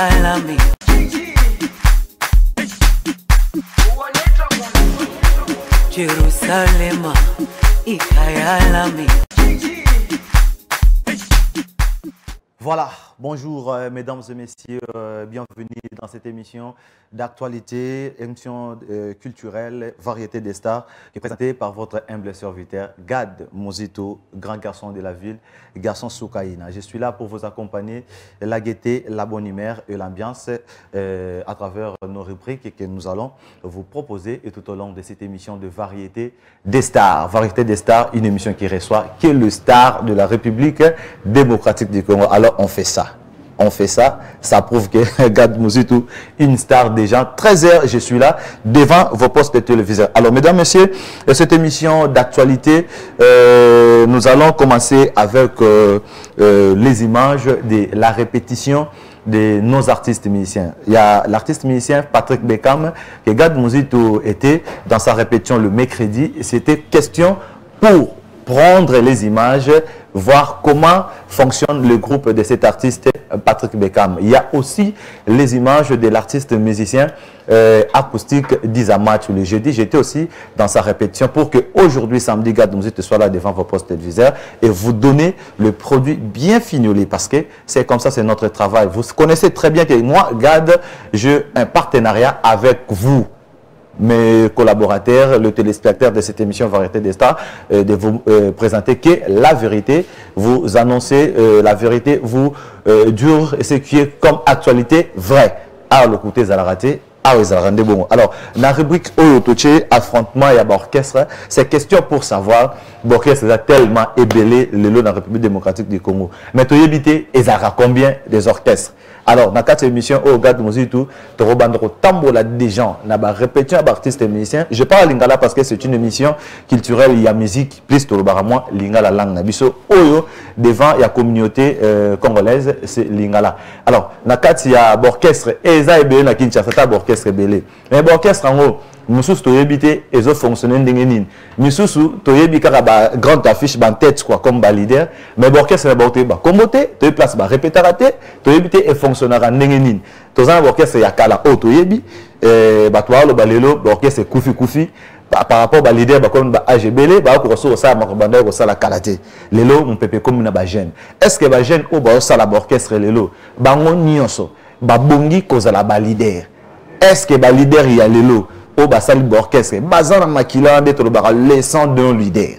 Ikayalami Jerusalem Ikayalami. Voilà, bonjour mesdames et messieurs, bienvenue dans cette émission d'actualité, émission culturelle, variété des stars, qui est présentée par votre humble serviteur, Gad Mozito, grand garçon de la ville, garçon Soukaïna. Je suis là pour vous accompagner, la gaieté, la bonne humeur et l'ambiance à travers nos rubriques que nous allons vous proposer et tout au long de cette émission de variété des stars. Variété des stars, une émission qui reçoit, qui est le star de la République démocratique du Congo. Alors on fait ça. On fait ça, ça prouve que Gad Mozito, une star déjà. 13h, je suis là devant vos postes de téléviseurs. Alors, mesdames, messieurs, cette émission d'actualité, nous allons commencer avec les images de la répétition de nos artistes musiciens. Il y a l'artiste musicien Patrick Bekam, que Gad Mozito était dans sa répétition le mercredi. C'était question pour prendre les images, voir comment fonctionne le groupe de cet artiste Patrick Bekam. Il y a aussi les images de l'artiste musicien acoustique d'Izamatch le jeudi. J'étais aussi dans sa répétition pour que aujourd'hui, samedi, Gad Mozito soit là devant vos postes téléviseurs et vous donner le produit bien fignolé parce que c'est comme ça, c'est notre travail. Vous connaissez très bien que moi, Gad, j'ai un partenariat avec vous, mes collaborateurs, le téléspectateur de cette émission Variété des Stars, de vous présenter que la vérité, vous annoncer la vérité, vous dire ce qui est comme actualité vrai. Alors, le côté Zalarate, alors, la rubrique Oyotoche, affrontement et orchestre, c'est question pour savoir, l'orchestre est tellement ébellé le lot dans la République démocratique du Congo. Mais tu éviter, et ça combien des orchestres? Alors, dans cette émission, au Gad Mozito, tu vas tambola des gens, tu vas répéter un artiste et musicien. Je parle lingala parce que c'est une émission culturelle, il y a musique, plus tu vas moi, lingala langue. Nabiso, oyo, devant la communauté congolaise, c'est lingala. Alors, dans il y a l'orchestre, et ça est bien, na Kinshasa, c'est l'orchestre belé. Mais l'orchestre, en haut, Moussous toyebité et zo fonctionner ndengeni. Moussous toyebika ba grande affiche ban tête quoi comme ba leader mais l'orchestre na ba ba commoté to place ba répéteraté toyebité et fonctionnera ndengeni. Tozana l'orchestre ya kala o toyebi ba toa lo balelo l'orchestre kufi par rapport ba leader ba comme ba AGBL ba ko so ça makobanda ko sala kalaté. Lelo mon pépé comme na ba jeune. Est-ce que ba jeune o ba sala l'orchestre lelo bango nyonso ba bongi ko za la ba leader. Est-ce que ba leader ya lelo au basali d'orchestre bazana makila d'être le laissant d'un leader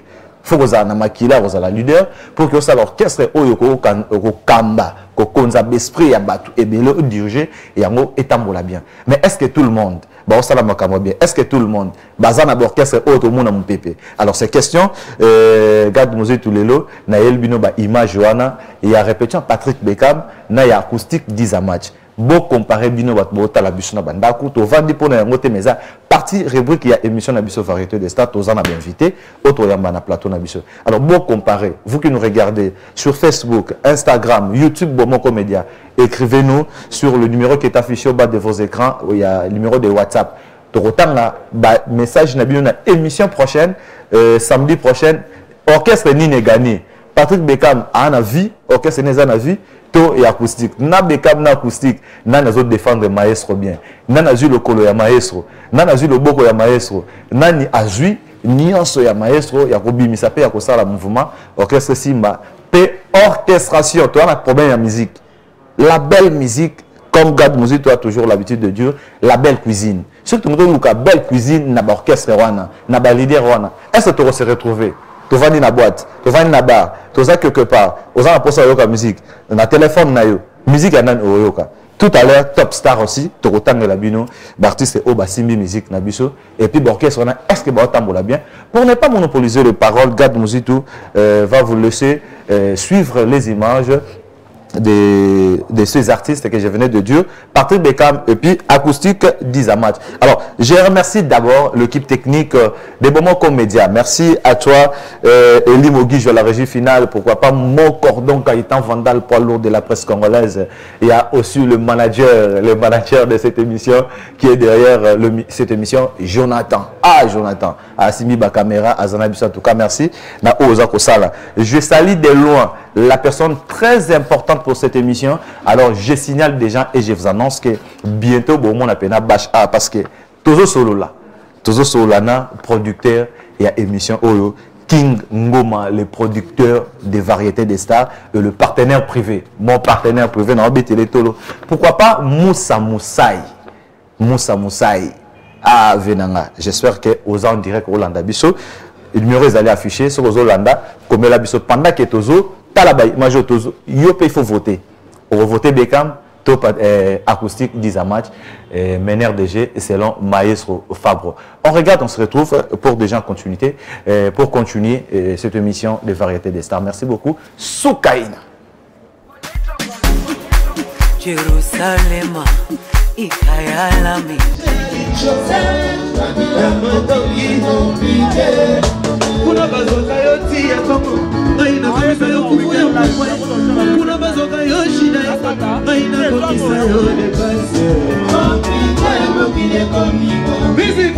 faut que ça na makila vous la leader pour que ça l'orchestre oyoko kamba ko konza esprit ya batu et bien le diriger et yango etambola bien. Mais est-ce que tout le monde ba ça la makamo bien? Est-ce que tout le monde bazana d'orchestre auto monde mon pépé? Alors ces questions Gad Mozito lelo na elbino ba image wana et a répétition Patrick Bekam na ya acoustique d'Izamatch. Bon comparer bino bat bota la biso na bandaku to vandi pona yango te meza partie rubrique il y a émission na biso variété des stars to zana bien invité auto yamba na plateau na biso. Alors bon comparer vous qui nous regardez sur Facebook, Instagram, YouTube Bomo Comédia, écrivez-nous sur le numéro qui est affiché au bas de vos écrans où il y a le numéro de WhatsApp. To rotan la message na bino na émission prochaine samedi prochaine orchestre ni gagné. Patrick Bekam a un avis, orchestre n'est un avis. Et acoustique, na Bekam na acoustique, na nazo défendre maestro bien, na nazu le kolo ya maestro, na nazu le boko ya maestro, na ni azui nyonso ya maestro ya kobimisa pe ya kosala mouvement orchestre Simba pe orchestration. Tu as un problème ya musique, la belle musique comme Gad Mozito a toujours l'habitude de dire, la belle cuisine. Surtout nous la belle cuisine na orchestre wana, na ba leader wana. Est-ce que tu vas se retrouver? Tu vas dans la boîte, tu vas dans la bar, tu vas quelque part, tu vas poser la musique, dans le téléphone, musique est dans le tout à l'heure, Top Star aussi, tu vas dans la bino, l'artiste est Simbi musique, et puis l'orchestre, est-ce que tu vas bien? Pour ne pas monopoliser les paroles, Gad Mozito va vous laisser suivre les images de ces artistes que je venais de dire, Patrick Bekam et puis acoustique d'Izamatch. Alors, je remercie d'abord l'équipe technique des Bomo Comédia. Merci à toi, Elie Mogui, la régie finale, pourquoi pas mon cordon Kaïtan Vandal, poids lourd de la presse congolaise. Il y a aussi le manager de cette émission qui est derrière cette émission, Jonathan. Ah, Jonathan. Assimi Bakamera, Azanabissa, en tout cas, merci. Je salue de loin la personne très importante présente pour cette émission. Alors, je signale déjà et je vous annonce que bientôt, bon, on appelle Bash A parce que Tozo Solo là, Tozo Solo là, producteur et à émission Oyo, King Ngoma, le producteur des variétés des stars et le partenaire privé. Mon partenaire privé dans Télé Tolo. Pourquoi pas Moussa Moussaï. Moussa Moussaï. Ah, Venanga. J'espère que aux en direct au Landa Bisso, le numéro est allé afficher sur aux Landa, comme la Bisso, pendant que Tozo, Talabay, Major Tozo, il faut voter. On va voter Beckham, top acoustique, 10 à match, meneur de jeu, selon Maestro Fabro. On regarde, on se retrouve pour déjà en continuité, pour continuer cette émission de variétés des stars. Merci beaucoup. Soukaina. Jerusalem, Ikayalami. Kuna bazoka yo tia tongo aina komisa yo kufuya kuna bazoka yo shida aina komisa yo depase music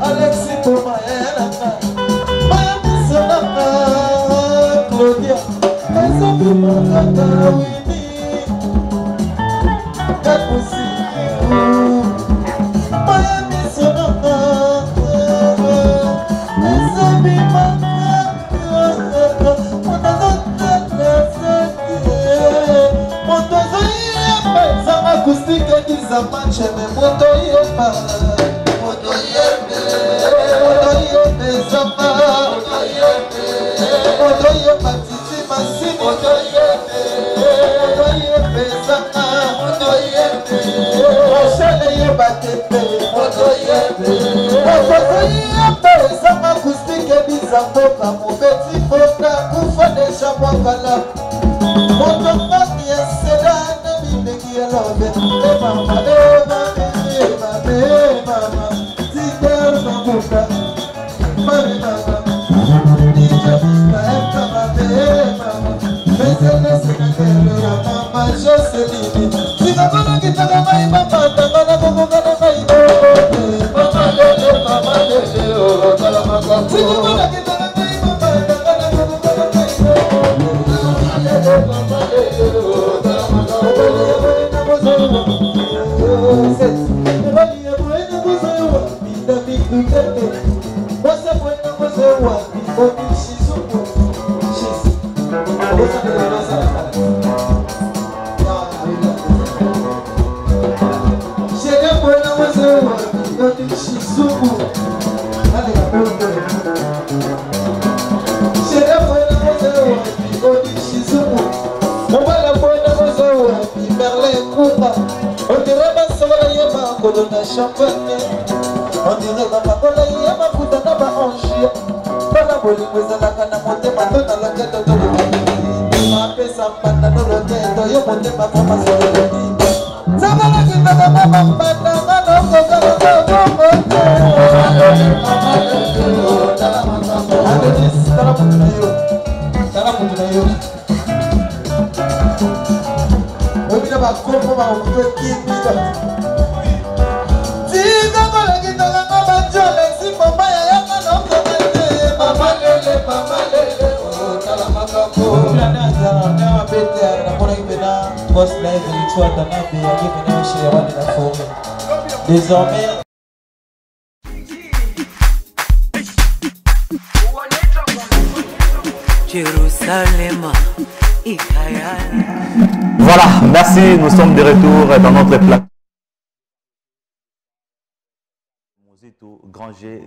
Alexis Pomaelaka Maya Misonaka Claudia Kazabi Makata Wini Kakusiku Maya Misonaka Kazabi Makata Motozo Yepa Zama Kustika Dizama Cheme Moto Yepa Moto Yepe Zama Moto Yepa Titi Masi Moto Yepe Zama Moto Yepe Moshele Yepa Tepe Moto Yepe Motozo Yepa Zama Kustika Dizama Mubeti Foka Kufanesha Mwakala Moto Maki ya Sedane Mimeki ya Lobe Mama Mama Zidar Mabuka Mami Mama Nija Kaeka Mama Mesele Senakelo ya Mama Joseline Sinagona Kitaka Mai Mama Tangana Kukukana Mai Mama Lele Oh Kalamaka Sinagona Kitaka Mai Mama Tangana Kukukana Mai Mama Lele Oh Kalamaka Champagne, on dirait ma parole, il y a ma putain de ma hanche. Pas la bolie, mais elle a qu'à monter ma tête dans la tête de l'eau. Ma paix, ça m'a dans le tête, il y a monté ma formation de l'eau. Ça va la gueule de ma maman, maintenant, désormais Voilà, merci, nous sommes de retour dans notre plateau.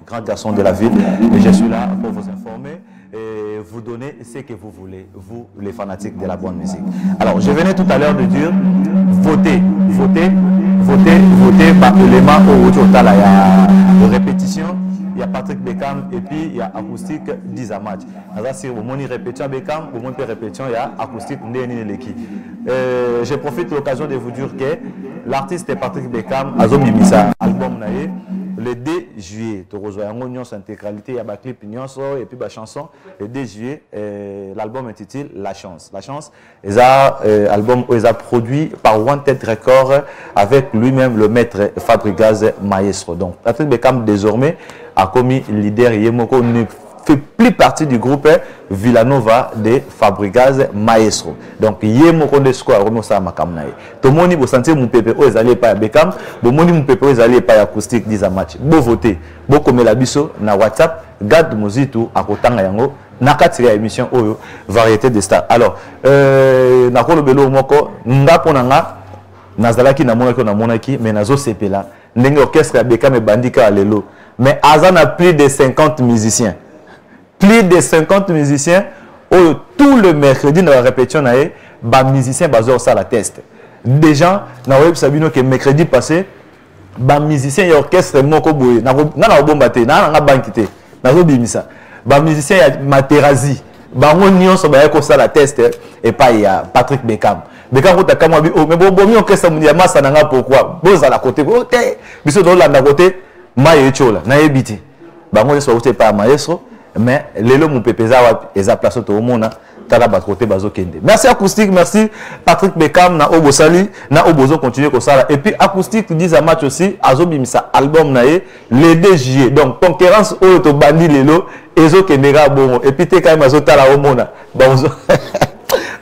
Grand garçon de la ville, et je suis là pour vous informer et vous donner ce que vous voulez, vous les fanatiques de la bonne musique. Alors je venais tout à l'heure de dire votez par élément au total. Il y a répétition, il y a Patrick Beckham et puis il y a acoustique d'Izamatch. Si vous avez répétition Beckham, vous avez répétition, il y a acoustique Ndeni. Je profite de l'occasion de vous dire que l'artiste Patrick Beckham a Mimisa album naïe. Le 2 juillet, tu reçois une intégralité, il y a un clip et puis une chanson. Le 2 juillet, l'album intitulé La Chance. La Chance, c'est un album produit par One Tête Record avec lui-même le maître Fabregas Maestro. Donc, Patrick Beckham, désormais, a commis leader Yemoko, ne fait plus partie du groupe Villanova de Fabregas Maestro. Donc, Yemoko de Square, Romosa Makamnae. Tout le monde vous sentez mon pépé, vous allez pas à Beckham, vous mon pépé, vous allez pas à acoustique d'Izamatch. Vous votez, vous comme la biso, na WhatsApp, garde Mozitu, à Kotanga Yango, nakati ya émission Oyo, variété des stars. Alors, nakolo belo moko, ngaponanga, nazalaki na monaki, mais nazo sepela, ndenge orchestre ya Beckham et Bandika à Lelo. Mais Azan a plus de 50 musiciens. Plus de 50 musiciens. Oh, tout le mercredi, dans la répétition, les musiciens basés sur la test. Déjà, dans le web Sabino, que mercredi passé, les musiciens et orchestre moko boye. Na bombate, na bankite, na bimisa. Les musiciens y a Materazzi. Bango nion so ba ko la test et pas il y a Patrick Beckham. Beckham ko takama bi oh mais bon mi orchestre mundia masa nanga pourquoi? Boza la côté. OK. Biso do la na côté. Maïchola, na ebiti. Bango so pas maestro, mais lelo mon pépeza eza place au monde tala batroté bazo kende. Merci Acoustique, merci Patrick Beckham na Obosali na Obozo continuer ko sala et puis Acoustique dit à match aussi azo bimisa album nae le 2 juillet. Donc concurrence o to bandi lelo ezo kendera bongo et puis te quand même azo tala omona. Bonzo.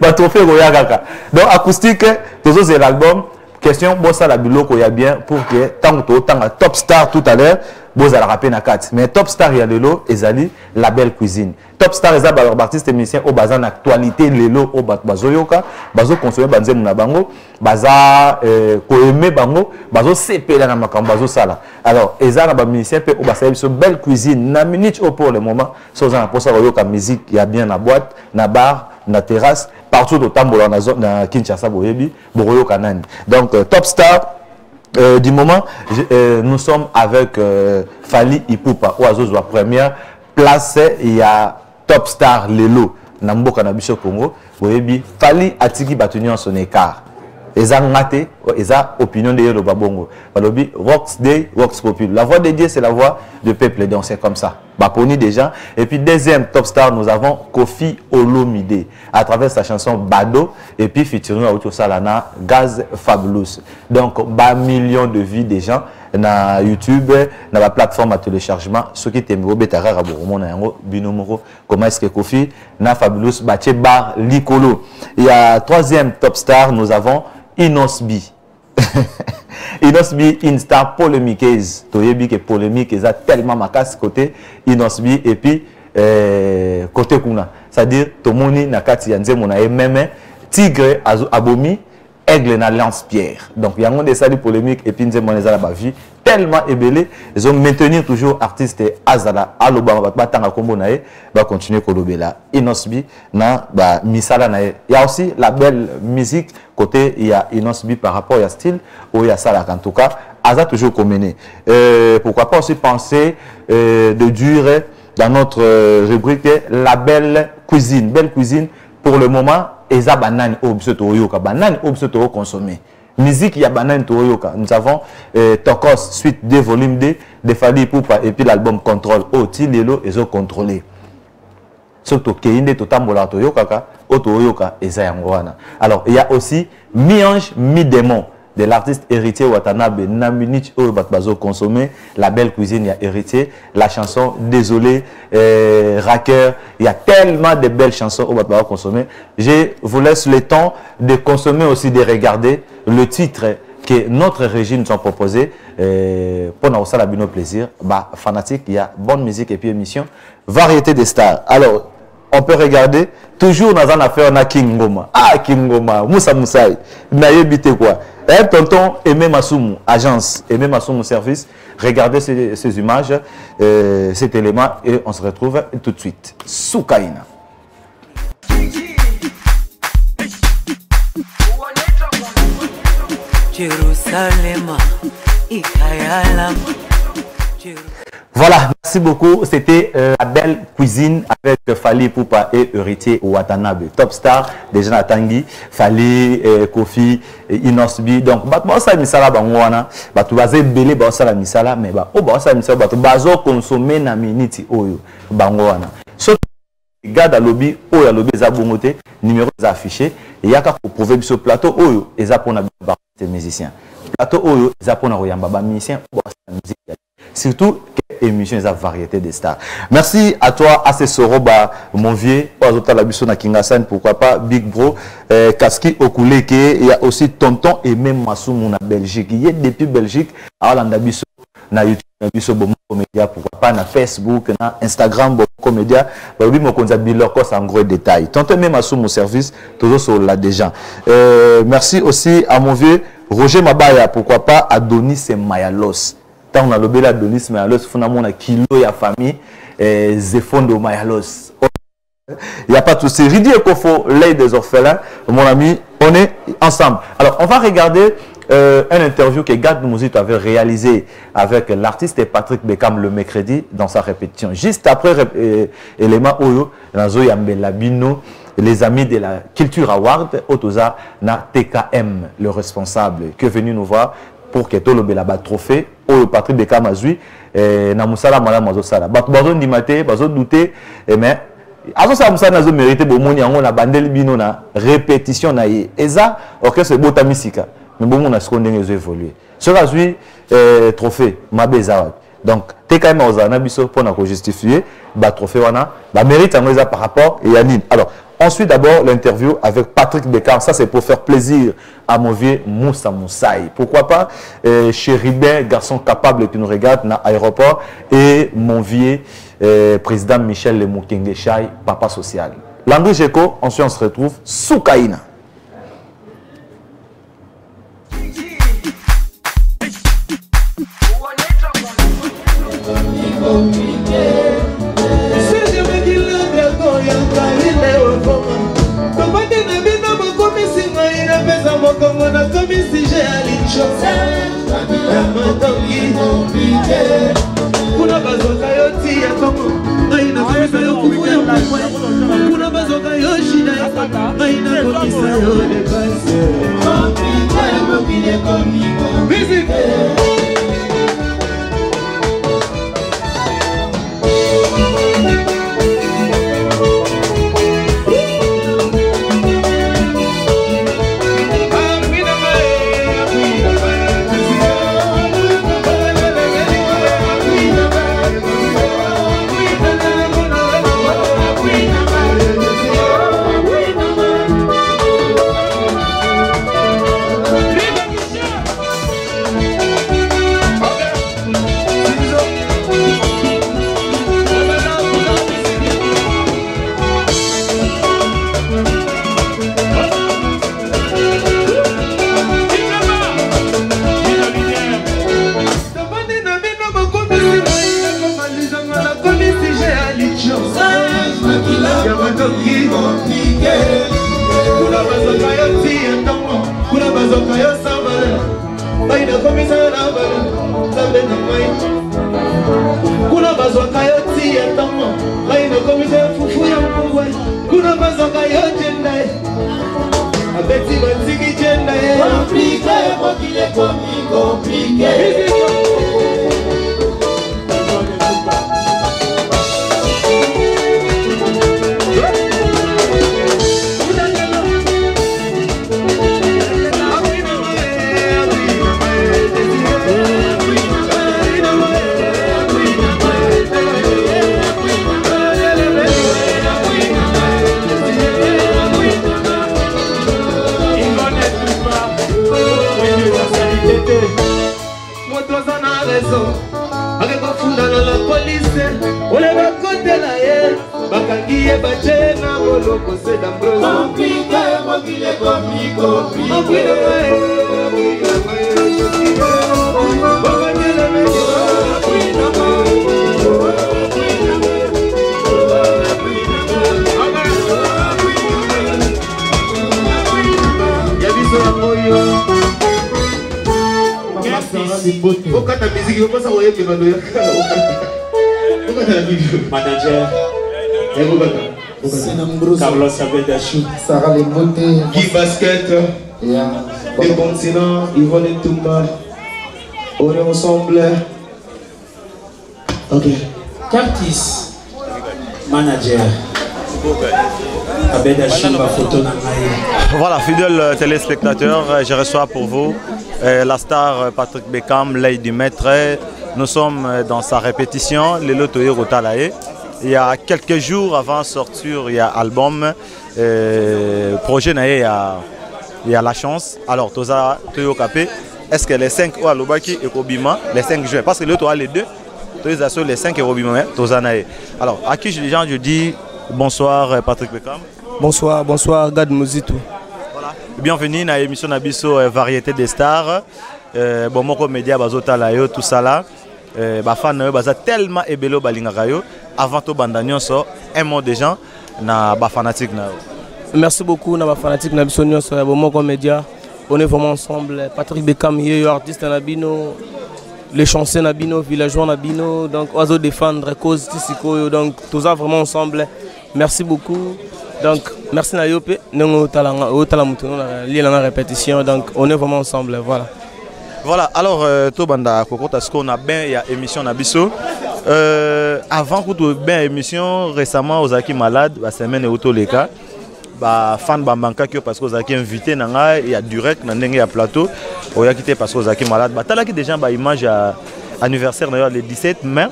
Ba trophée roya kaka. Donc Acoustique tozo c'est l'album question bossa la biloko ya bien pour que tant top star tout à l'heure boza la rapper na 4 mais top star ya lelo ezali la belle cuisine. Top star eza ba artiste musicien au bazan actualité lelo au bazoyoka bazo consommer banzemu na bango baza ko aimer bango bazo sepela na makambo bazo sala. Alors eza na ba musicien pe au basali so belle cuisine na minute au pour le moment so za na posa yoka musique ya bien na boîte na bar na terrasse partout au tambola na zone na Kinshasa boyebi boroyo kanani. Donc top star du moment nous sommes avec Fally Ipupa ou azozo la première place il y a top star lelo na mboka na biso Congo boyebi Fally atiki batuni en son écart eza ngate eza opinion de yelo babongo balobi rocks day rocks popule. La voix de Dieu c'est la voix du peuple, donc c'est comme ça baponi déjà. Et puis deuxième top star nous avons Kofi Olomide à travers sa chanson Bado et puis featuring Auto Salana Gaz Fabulous. Donc bas millions de vues des gens na YouTube na la plateforme à téléchargement ce qui t'aime betara raboro na yango binomoro comment est-ce que Kofi na Fabulous bache bar likolo. Il y a troisième top star nous avons Inosbi. Inosbi, une star polémiqueuse. Toyebi que polémique, ils a tellement ma casse côté Inosbi et puis côté Kuna. C'est-à-dire, tout le monde n'a qu'à tirer mon même tigre abomi, aigle na lance-pierre. Donc, il y a un des polémiques et puis nous avons la vie tellement ébellé. Ils ont maintenu toujours artiste Azala, Alobama, Batanga Kombo Nae, va continuer Kolobela. Inosbi, na Misala Nae. Il y a aussi la belle musique côté, il y a Inosbi par rapport à style, ou il y a Salak en tout cas, Aza toujours commené. Pourquoi pas aussi penser de durer dans notre rubrique la belle cuisine. Belle cuisine, pour le moment, Eza banane obsoto yoka, banane obsoto consommé. Musique, il y a banane toyoka. Nous avons Tokos, suite 2, volume 2, de Fally Ipupa, et puis l'album Contrôle. Oh, Tilelo, ils ont contrôlé. Surtout, Keinde, Totambola, Toyoka, Otoyoka, et Zayangwana. Alors, il y a aussi Mi-Ange, Mi-Démon, de l'artiste héritier Watanabe, Naminich, Bazo consommé, la belle cuisine, il y a héritier, la chanson Désolé, Racker, il y a tellement de belles chansons au Bazo consommé. Je vous laisse le temps de consommer aussi, de regarder le titre que notre régime nous a proposé pour nous faire nos plaisir. Bah, fanatique, il y a bonne musique et puis émission, variété des stars. Alors, on peut regarder toujours dans une affaire na King Ngoma. Ah, King Ngoma, Moussa Moussaï, Nayebite quoi. Un tonton Aimé Massoumou, agence Aimé Massoumou service. Regardez ces images, cet élément et on se retrouve tout de suite. Soukaina. Jérusalem, Ikayalam. Voilà, merci beaucoup. C'était la belle cuisine avec Fally Ipupa et héritier Watanabe. Top star, déjà Tanguy, Fally, Kofi, Inosbi. Donc, ça misala bangwana, tu vas belé ça misala, mais ça misala, bazo consommer na minute oyo bangwana. So garde à lobby, oyo lobby za bongote, numéro affiché, et yaka pour prouver sur plateau oyo, et za pour na musicien. Plateau oyo, za pour na royamba ba musicien, musique. Surtout émission des variétés des stars. Merci à toi, Assessoroba, mon vieux, pourquoi pas, Big Bro, Kaski Okuleke, il y a aussi Tonton et même Massoumou na Belgique. Il y a depuis Belgique, à l'Andabiso, na YouTube, na Bomo Comédia, pourquoi pas, na Facebook, na Instagram, Bomo Comédia, oui, mon konzabi locos en gros détail. Tonton même Massoumou service, toujours sur là déjà. Merci aussi à mon vieux Roger Mabaya, pourquoi pas, Adonis et Mayalos. Tant on a le bel Adonis Mayalos, finalement on a kilo et la famille, Zephondo Mayalos. Il n'y a pas de souci. Ridi et Kofo, l'œil des orphelins, mon ami, on est ensemble. Alors, on va regarder un interview que Gad Mouzit avait réalisé avec l'artiste Patrick Beckham le mercredi dans sa répétition. Juste après élément Oyo, Nazo Yambelabino, les amis de la Culture Award, Otoza, na TKM, le responsable, qui est venu nous voir pour que tout le belaba trophée au Patrick Beckham azui na musala mala mazo sala bato bazo ndimate bazo douter mais alors ça ça nazo mérité bomoni yango na bandeli bino na répétition na ye eza orchestre bota misika mais bomoni na seconde ngezo évoluer ce cas lui trophée mabeza donc t'es quand même aux anabiso pour na justifier ba trophée wana ba mérite yango eza par rapport et Yanine. Alors ensuite d'abord l'interview avec Patrick Bekam, ça c'est pour faire plaisir à mon vieux Moussa Moussaï. Pourquoi pas Chéribin, garçon capable qui nous regarde dans l'aéroport et mon vieux président Michel Lemukenge Chai, papa social. Landry Geko, ensuite on se retrouve sous Kaina. Manager Carlos Abedachou, Sarah Lembote, Guy Basket, des continents, Yvonne Toumba. On est ensemble. Ok. Curtis, manager. Abedachou, ma photo. Voilà, fidèles téléspectateurs, je reçois pour vous la star Patrick Bekam, l'œil du maître. Nous sommes dans sa répétition, le Lotoye Rotalae. Il y a quelques jours avant de sortir, il y a album, projet il y a la chance. Alors, Toza Toyo Kapé, est-ce que les 5 ou Alobaki et Kobima, les 5 juin, parce que le Toa les deux, Toza sur les 5 et Kobima, Toza Nae. Alors, à qui je dis bonsoir Patrick Bekam. Bonsoir, bonsoir Gad Mozitou. Voilà. Bienvenue dans l'émission Nabiso Variété des Stars. Bon, mon média Bazota Layo, tout ça là. Bafan baza tellement ebelo balingakayo avant to bandanion so un mot de gens na ba fanatique na. Merci beaucoup na ba fanatique na bisonio so bon mon média. On est vraiment ensemble. Patrick Bekam artiste na bino, les chansons na bino, villageois na bino, donc oiseau défendre cause tisiko donc tout ça vraiment ensemble. Merci beaucoup. Donc merci na yope nengo talanga o talamutuno na lila répétition donc on est vraiment ensemble voilà. Voilà, alors, Tobanda, Kokota, ce qu'on a bien, il y a émission Nabiso. Avant que tu bien émission, récemment, aux Aki malade, la semaine est auto les cas. Fan Bambanka parce que aux Aki invité, il y a direct, il y a plateau. Il y a quitté parce que aux Aki malade. Tu as déjà une image anniversaire le 17 mai,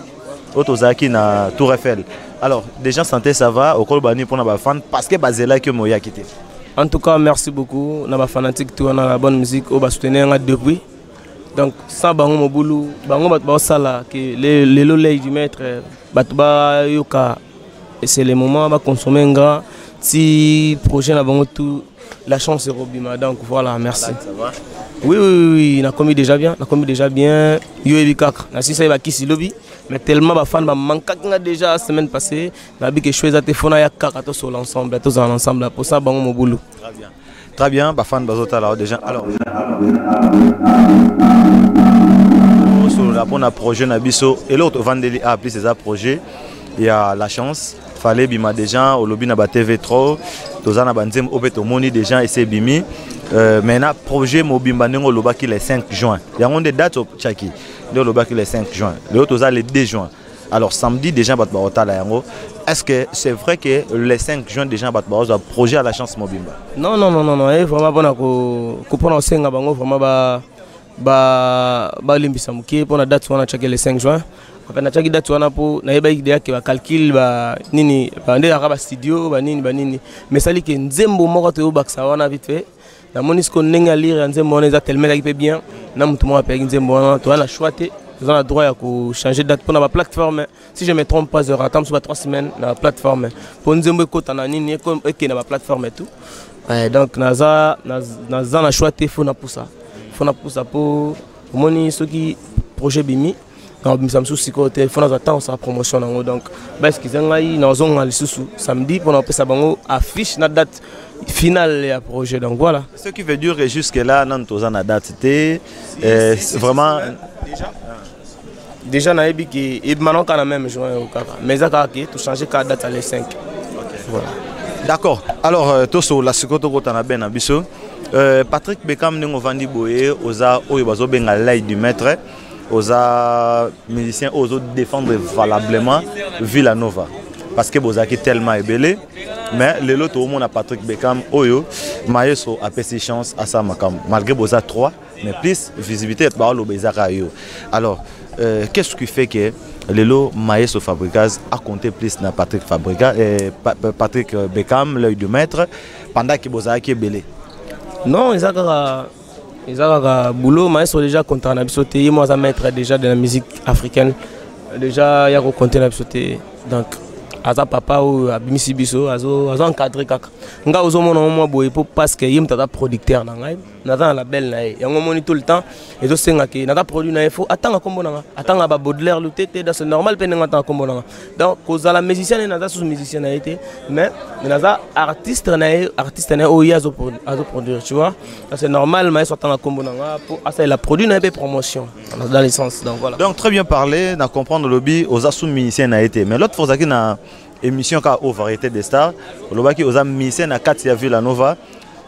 aux Aki na Tour Eiffel. Alors, des gens santé ça va, au col bani pour les fans parce que Bazela qui m'a quitté. En tout cas, merci beaucoup. On a fanatique, tout on a la bonne musique, on va soutenir depuis. Donc, sans bango mobulu, bango bat sala que les lolés du maître, batba yoka, et c'est le moment de consommer un grand. Si projet na bango tout, la chance est robima. Donc voilà, merci. Ça va? Oui, on a commis déjà bien, Yo ebikaka, na si ça va qui si lobby. Mais tellement de fans manquent déjà la semaine passée. On a vu que je faisais des fans à Kakato sur l'ensemble, tous en ensemble. Pour ça, bango mobulu. Très bien. Très bien, bah fan bazota là déjà. Alors, sur la bonne projet Nabiso et l'autre Vandeli a appelé ces projets. Il y a la chance. Fallait bima des gens au lobby na TV3. Tozana banzem obet moni des gens et c'est bimi. Maintenant projet mobimba nengo lobaki le 5 juin. Il y a des dates au Tchaki. Le lobaki le 5 juin. Le autre le 2 juin. Alors samedi des gens battent la yango. Est-ce que c'est vrai que le 5 juin des gens battent un projet à la chance mobimba? Non. Vraiment bon ko pona senga bango vraiment ba limbisa muke pona date wana Tchaki le 5 juin. Après na Tchaki date wana po na yeba idea ke ba calcul ba nini ba nde aka ba studio ba nini mais sali ke nzembo moko to baksa wana vite fait. Na monisco nenga lire nzembo wana za tellement qui peut bien na mutu mo apeki nzembo wana to na choité. Nous avons le droit de changer de date pour la plateforme. Si je ne me trompe pas, je attends sur 3 semaines dans la plateforme. Pour nous dire que nous avons la plateforme et tout. Donc, nous avons choisi de faire ça. Il faut ça pour ce qui projet Bimi. Nous avons attendre sa promotion. Donc, nous avons samedi pour nous faire affiche la date finale du projet. Donc, voilà. Ce qui veut dire que jusque-là, nous avons la date. C'est vraiment. Déjà, maintenant, on a même joué au Kaka. Mais ça a changé la date à les 5. Voilà. D'accord. Alors, Tosso, la seconde route en ben abisso. Patrick Bekam nous vandi boye, osa oyobazo benga l'aide du maître, osa musicien oso défendre valablement Villanova. Parce que Bozaki tellement ébélé. Mais le lot au monde a Patrick Bekam Oyo, Maestro a fait chance à sa makam. Malgré Boza 3, mais plus visibilité par le Bezara Yo. Alors, qu'est-ce qui fait que le lot Maestro Fabricaz a compté plus dans Patrick Bekam, l'œil du maître, pendant que Bozaki est belé? Non, ils ont boulot. Maestro déjà content d'absorber. Moi, ça maître déjà de la musique africaine. Déjà, il y a compté d'absorber. Donc, aza papa ou abimisi biso azo encadré kaka nga ozo mona mo boye parce que yim tata producteur na ngai na label na ye yango moni tout le temps ezo senga ke na produit na info atanga kombo na atanga ba Baudelaire le tété dans ce normal pe nga atanga kombo na donc koza la musicien na za sous musicien na été mais na artiste na o yazo produire tu vois c'est normal mais soit atanga kombo na pour asa la produit na pe promotion dans le sens donc voilà donc très bien parlé na comprendre lobby aux sous musicien na été mais l'autre fois qui na émission ka aux variétés des stars lobaki aux musicien na Katia Villanova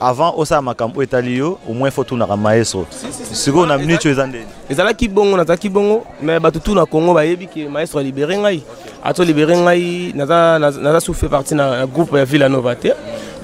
avant osa makambo etalio au moins faut tout na Maestro siko na minute ezande ezala ki bongo na taki bongo mais batu tout na Congo ba yebi ki Maestro libéré ngai ato libéré ngai naza sous fait partie na groupe ya Villanova te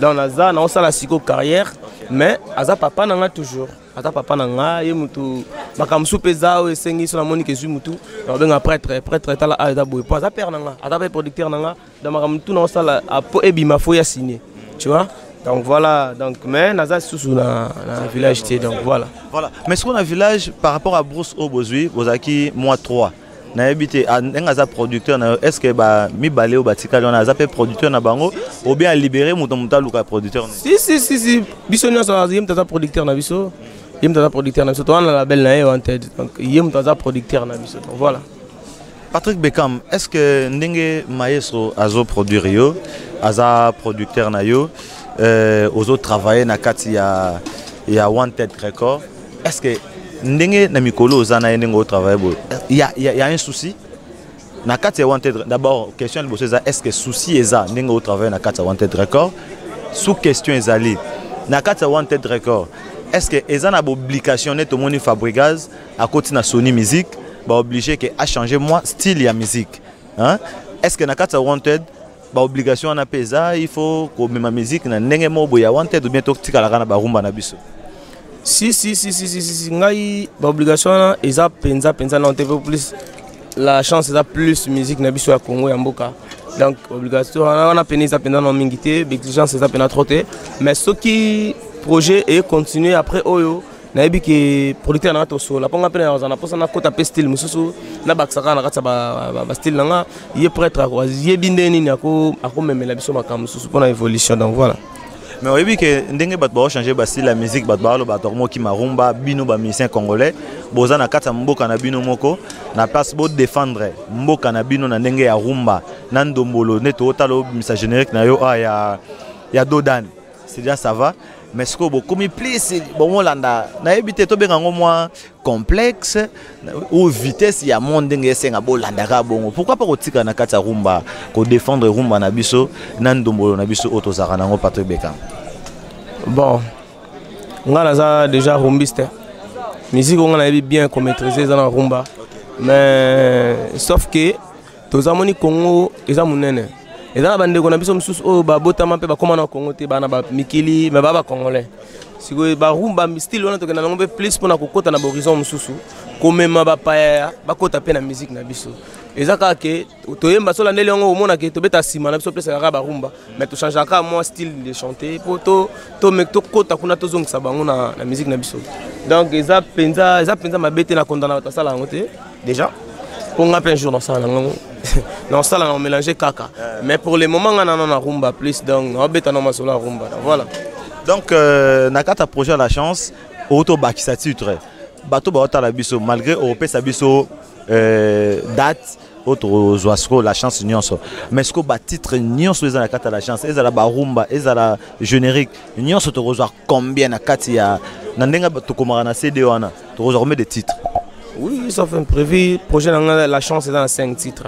donc naza na osala siko carrière mais aza papa nanga toujours ata papa nanga ye mutu makamsu peza o esengi so na moni ke zu mutu na benga prêtre tala a boy pas aza père nanga ata pe producteur nanga da makamtu na osala apo ebima fo ya signer tu vois. Donc voilà, donc mais naza sous na village té donc voilà. Voilà. Mais ce qu'on a village par rapport à Bruce Obozui, Bozaki mois 3. Na habité un producteur est-ce que ba mi balé au batika on a zappé producteur na bango ou bien libéré muta luka producteur. Si bisonio ça yim tata producteur na biso. Yim tata producteur na biso to na label na yo en tête. Donc yim tata producteur na biso. Donc voilà. Patrick Bekam, est-ce que ndenge Maestro azo produire yo, aza producteur na yo aux autres travailler na kati ya Wanted Record? Est-ce que ndenge na mikolo ozana ndenge au travail il y a un souci na kati ya Wanted? D'abord question le bosse est-ce que souci eza ndenge au travail na kati ya Wanted Record? Sous question ezali na kati ya Wanted Record est-ce que eza na obligation net au moni Fabricaz à côté na Sony Music obligé à changer moi style et musique. Hein? Est-ce que dans Wanted, obligation à pesa, il faut que ma musique na ndenge mo boya Wanted ou bien tika la kana ba rumba na biso? Si ngai obligation eza penza na on TV plus la chance eza plus musique na biso ya Congo ya mboka. Donc obligation on a penza na mingité, exigence eza pena troté, mais ce qui projet et continuer après oyo na yebi que producteur na to so la ponga pena na posa na kota pe style mususu na baksaka na katsa ba style nga il est prêt à quoi yebi ndeni ni ako memela biso makambo mususu pour la évolution. Donc voilà. Mais on a vu que ndenge bat ba changer ba style la musique bat ba lo ba tormo ki marumba bino ba musicien congolais boza na kata mboka na bino moko na place bo défendre mboka na bino na ndenge ya rumba na ndombolo neto otalo misa générique na yo ya Dodan. C'est déjà ça va. Mais ce que comme plus bon landa na ebité to benga moi complexe ou vitesse ya monde ndenge senga bo landa ka bongo. Pourquoi pas kotika na kata rumba ko défendre rumba na biso na ndombolo na biso otozaka nango Patrick Bekam? Bon, on a déjà rumbiste. Musique on a bien qu'on maîtriser dans la rumba. Mais sauf que tous amoni Congo ils ont monene. Et dans la bande on a besoin de oh bah botama pe bah comment on Congo te bah na bah mikili mais bah congolais. Si vous bah rumba style on a toqué na ngombe plus pour na kokota na horizon mususu. Comme même bah pa bah kota pe na musique na biso. Ezaka ke toyemba sola ndele ngo omona ke tobeta sima na biso place ya ba rumba mais to change aka moi style de chanter pour to mek to kota kuna to zongisa bango na musique na biso. Donc eza penza mabete na kondana ta sala ngote déjà pour nga un jour dans ça non ça là on mélanger kaka mais pour le moment on a na rumba plus donc on beta na masola rumba voilà. Donc nakata projet la chance auto bakisa titre bato ba ota la biso malgré européen sa biso date autre zoasko la chance nyonso mais ce que ba titre nyonso eza na kata la chance eza la barumba eza la générique nyonso to rejoindre combien na kati ya na ndenga to komara na CD wana to rejoindre des titres? Oui, ça fait un prévu projet la chance est dans 5 titres.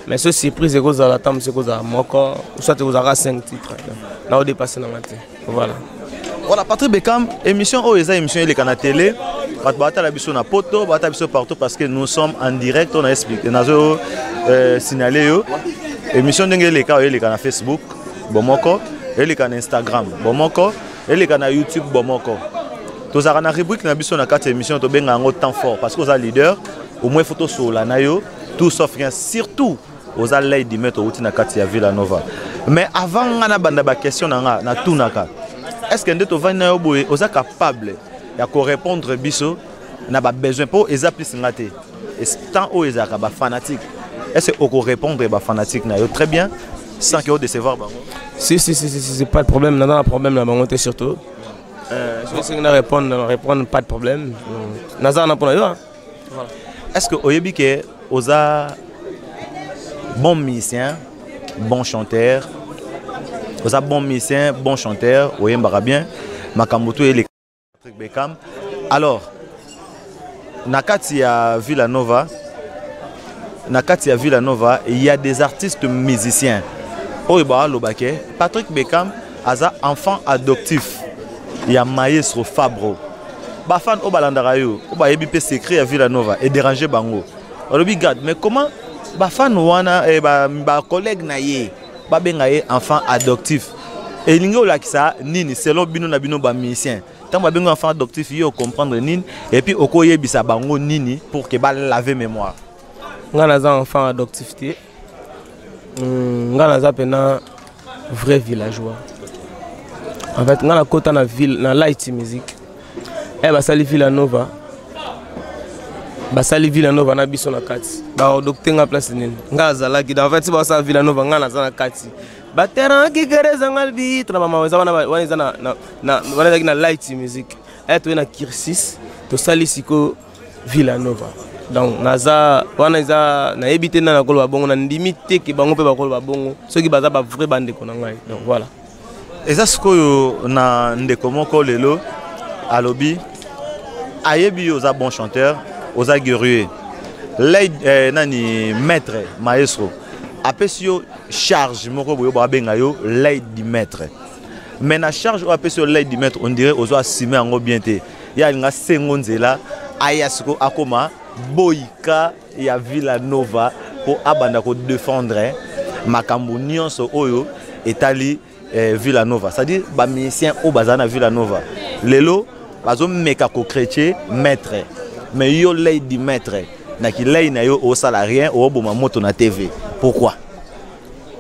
Mais ce surprise c'est cause à la table c'est cause à moko ou soit vous aura 5 titres. Là on dépasse dans la tête. Voilà. Voilà Patrick Bekam émission eza émission ile kana télé. Bata la biso na poto, bata biso partout parce que nous sommes en direct, on a expliqué, nazo signalé yo. Émission ndenge le ka na Facebook, bomoko, ele ka na Instagram, bomoko, ele ka na YouTube, bomoko. Tous a na rubrique na biso na 4 émissions to benga ngo temps fort parce que aux leader, au moins photo sur la nayo, tout sauf rien surtout aux allées di mettre outi na kati ya Villanova. Mais avant ngana banda ba question na tunaka. Est-ce que ndeto va na yo boye oza capable ya ko répondre biso na ba besoin pour eza plus ngate et tant o eza ba fanatique est-ce que o répondre ba fanatique na yo très bien sans que o décevoir bango? Si c'est pas de problème dans le problème la bango surtout je vais essayer de répondre pas de problème naza na pour yo. Est-ce que oyebi ke oza bon musicien bon chanteur oza bon musicien bon chanteur oyembaka bien makambutu ele Patrick Bekam. Alors, nakati ya Villanova, il y a des artistes musiciens. Oiba Lobake, Patrick Bekam a enfant adoptif. Il y a Maestro Fabro. Bafan Obalandarayo, Oba Ebipe s'écrit à Villanova et déranger Bango. Regarde, mais comment Bafan Wana et ba collègue naye, Babengaye enfant adoptif. Et l'ingo la kisa nini selon bino na bino ba musicien. Tant ba bengo enfant adoptif yo comprendre nini et puis okoye bisa bango nini pour que ba laver mémoire. Ngana za enfant adoptif ngana za pena vrai villageois. En fait ngana kota na ville na light music. Ba sali Villanova. Ba sali Villanova na biso na kati. Ba adopter nga place nini. Ngana za la ki en fait si ba sali Villanova ngana za na kati. Batera qui kereza ngalbi tuna mama weza na light music eto na Kirsis to sali siko Villanova donc naza wana za na ebité na kolo babongo na ndimité ki bango pe bakolo babongo soki baza ba vrai bande ko na ngai donc voilà eza sikoyo na ndeko moko lelo alobi ayebi oza bon chanteur oza guerrier nani maître maestro apesio charge moko boyo ba benga yo l'aide du maître mais na charge o apesio l'aide du maître on dirait ozo assumer ngo bien te ya nga sengo nzela ayasiko akoma boyika ya Villanova pour abanda ko défendre makambo nyonso oyo etali Villanova, c'est-à-dire ba musicien au bazana Villanova lelo bazo meka ko chrétien maître mais yo lay di maître na ki lay na yo au salarié au boma moto na TV. Pourquoi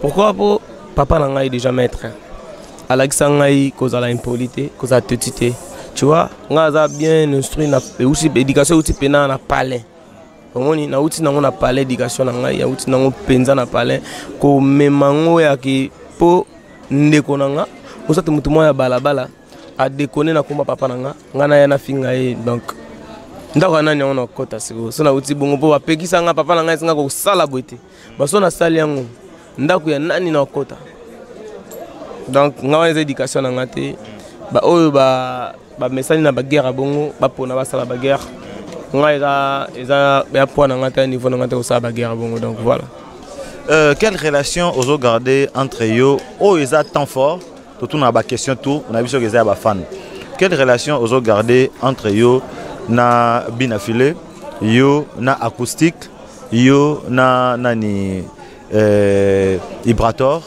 pour papa na ngai déjà maître alakisa ngai cause la impolité cause la tétité, tu vois nga za bien instruit na aussi éducation aussi pena na palais omoni na uti na ngona palais éducation na ngai ya uti na ngo penza na palais ko memango ya ki po ndeko nanga osate mutu moya balabala a déconner na komba papa nanga ngana ya na finga e donc ndako nani on okota siko so na uti bongo po bapekisa nga papa nanga singa ko sala boite baso na sali yango ndako ya nani na okota donc nga za éducation na ngate ba oyo ba mesali na ba guerre bongo ba pona ba sala ba guerre nga eza ya point na ngate niveau na ngate ko sala ba guerre bongo donc voilà. Quelle relation vous gardez entre eux? Oh, ils ont tant fort. Tout on a ba question tout. On a vu que ils ont fan. Quelle relation vous gardez entre eux? Na binafile, yo na acoustique, yo na nani vibrator.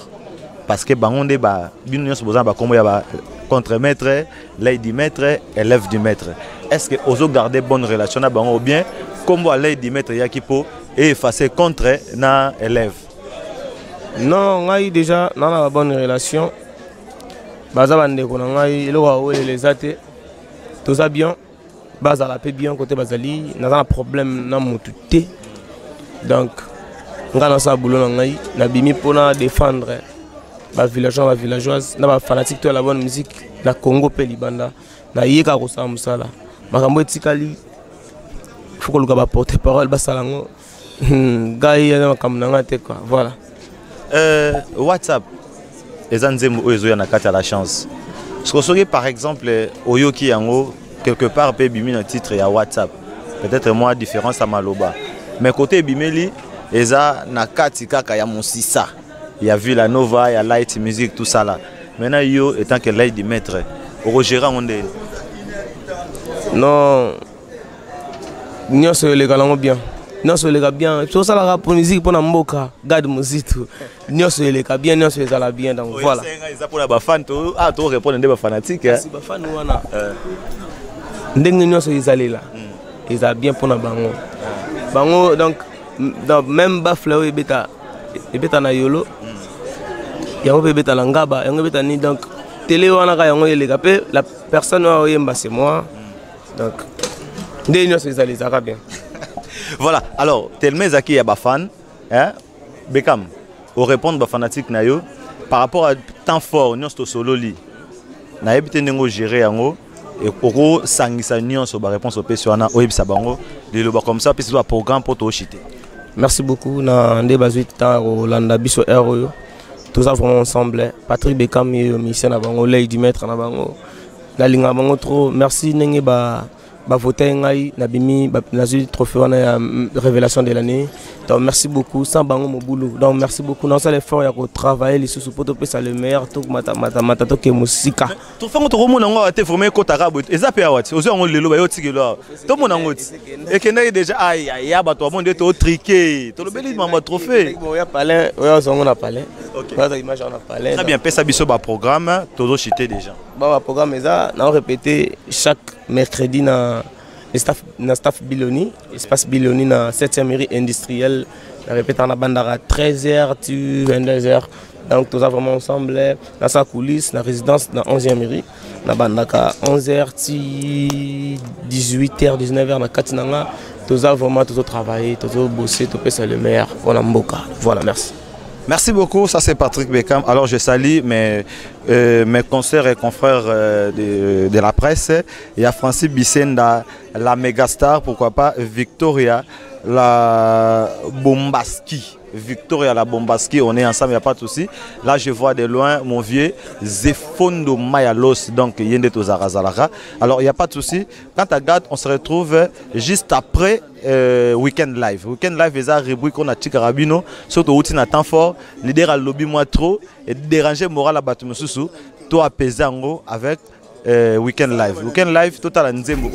Parce que bangonde ba binu se besoin ba combo ya ba contre-maître, lady maître, élève du maître. Est-ce que vous gardez bonne relation na bango ou bien combo lady maître ya kipo et effacer contre na élève? Non, on a déjà une bonne relation. Baza bande ko ngai lo les athées. Tout ça bien. Baza la paix bien côté bazali, n'a pas problème na mututé. Donc ngana sa boulot ngai na bimi pona défendre ba villageois ba villageoise na ba fanatique to la bonne musique na Congo pe libanda. Na yeka ko sa musala. Makambo etikali faut ko luka ba porter parole ba salango. Gai ya makambo nanga te quoi. Voilà. WhatsApp, les anzembo oyo na kati la chance. Ce que par exemple oyo ki yango quelque part peut bimi un titre ya WhatsApp. Peut-être moi différence à maloba. Mais côté bimeli eza na kati kaka ya monsisa. Il y a Villanova, il y a Light Music tout ça là. Maintenant yo étant que Light di maître, au gérer on est non. Nyo se les galango bien. Non, c'est les bien. Tout ça, la rap musique pour Namboka, garde musique. Non, c'est les bien, non, c'est la bien. Donc voilà. C'est pour la fan, ah, tu répondre des fanatiques. C'est pas fan ou ana. Ndeng non, c'est les allés là. Ils sont bien pour Nabango. Bango donc même bafle et beta na yolo. Yango beta langaba, yango beta ni donc télé wana ka yango les capé la personne wa yemba c'est moi. Donc ndeng non, c'est les allés, ça va bien. Voilà, alors, tellement Zaki est fan, hein, Bekam, au répondre aux fanatiques nayo, par rapport à temps fort, nous sommes solo li, na ebité nengo gérer ango, et oko sangisa nion sur la réponse au pétionnat, au ibsabango, de le comme ça, puis c'est un programme pour te chiter. Merci beaucoup, na ndé bazuit ta au landa biso RO, tout ça vraiment ensemble, Patrick Bekam et Michel Nabango, Lady Maître Nabango, la ligne Nabango trop, merci nengi ba voter ngai na bimi na zui trophée wana révélation de l'année. Donc merci beaucoup sans bango mon boulot. Donc merci beaucoup dans ça l'effort ya ko travailler les sous pour te ça le meilleur tout mata to ke musika. To fango to mona ngo ate formé ko tarabo ezape awati ozo ngo lelo ba yo tikelo to mona ngo ti et que déjà ay ya ba to monde to triquer to le beli mama trophée bon ya palais ya zongo na palais. OK. Voilà image on a palais. Très bien, pesa biso ba programme to chiter déjà. Ba programme ça na répéter chaque mercredi na staff Biloni, espace Biloni na 7e mairie industrielle. Je répète en bandara 13h tu 22h. Donc tout ça vraiment ensemble dans sa coulisse, la résidence dans 11e mairie. Na bandaka 11h tu 18h 19h na Katinanga. Tout ça vraiment tout travailler, tout bosser, tout passer le meilleur. Voilà Mboka. Voilà, merci. Merci beaucoup, ça c'est Patrick Bekam. Alors je salue mes consoeurs et confrères de la presse. Il y a Francis Bissenda, la mégastar, pourquoi pas, Victoria, la Bombaski. Victoria, la Bombaski, on est ensemble, il n'y a pas de souci. Là je vois de loin mon vieux Zefondo Mayalos, donc Yende Tozarazalaka. Alors il n'y a pas de souci. Quand tu regardes, on se retrouve juste après Weekend Live. Weekend Live est un rubrique qu'on a tiré Carabino, surtout où tu as temps fort, leader à lobby moi trop, et déranger moral à Batum Soussou, toi apaiser en gros avec Weekend Live. Weekend Live, total à Nzembo.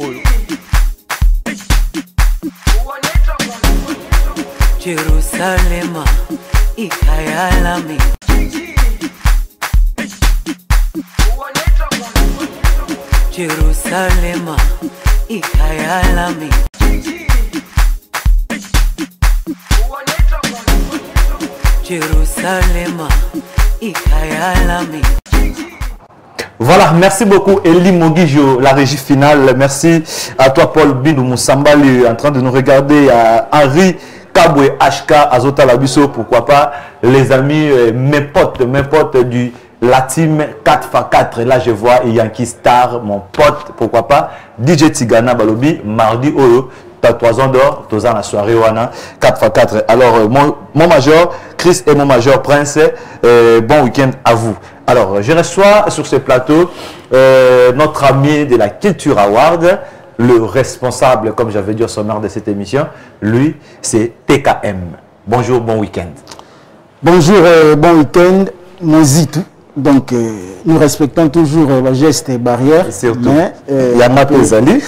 Jerusalema ikayalami Jerusalema ikayalami Jerusalema ikayalami. Voilà, merci beaucoup Eli Mogijio, la régie finale. Merci à toi Paul Bindou Moussambali en train de nous regarder, à Henri Kabwe HK Azota Labiso, pourquoi pas les amis, mes potes du la team 4x4. Là je vois Yankee Star, mon pote, pourquoi pas DJ Tigana Balobi, mardi Oyo. T'as 3 ans d'or, t'as la soirée Wana 4x4. Alors mon major Chris et mon major Prince, bon week-end à vous. Alors je reçois sur ce plateau notre ami de la Culture Award, le responsable, comme j'avais dit au sommaire de cette émission, lui c'est TKM. Bonjour, bon week-end. Bonjour, bon week-end, mon Zitou. Donc, nous respectons toujours les gestes et barrières. Surtout, il y a ma pesali.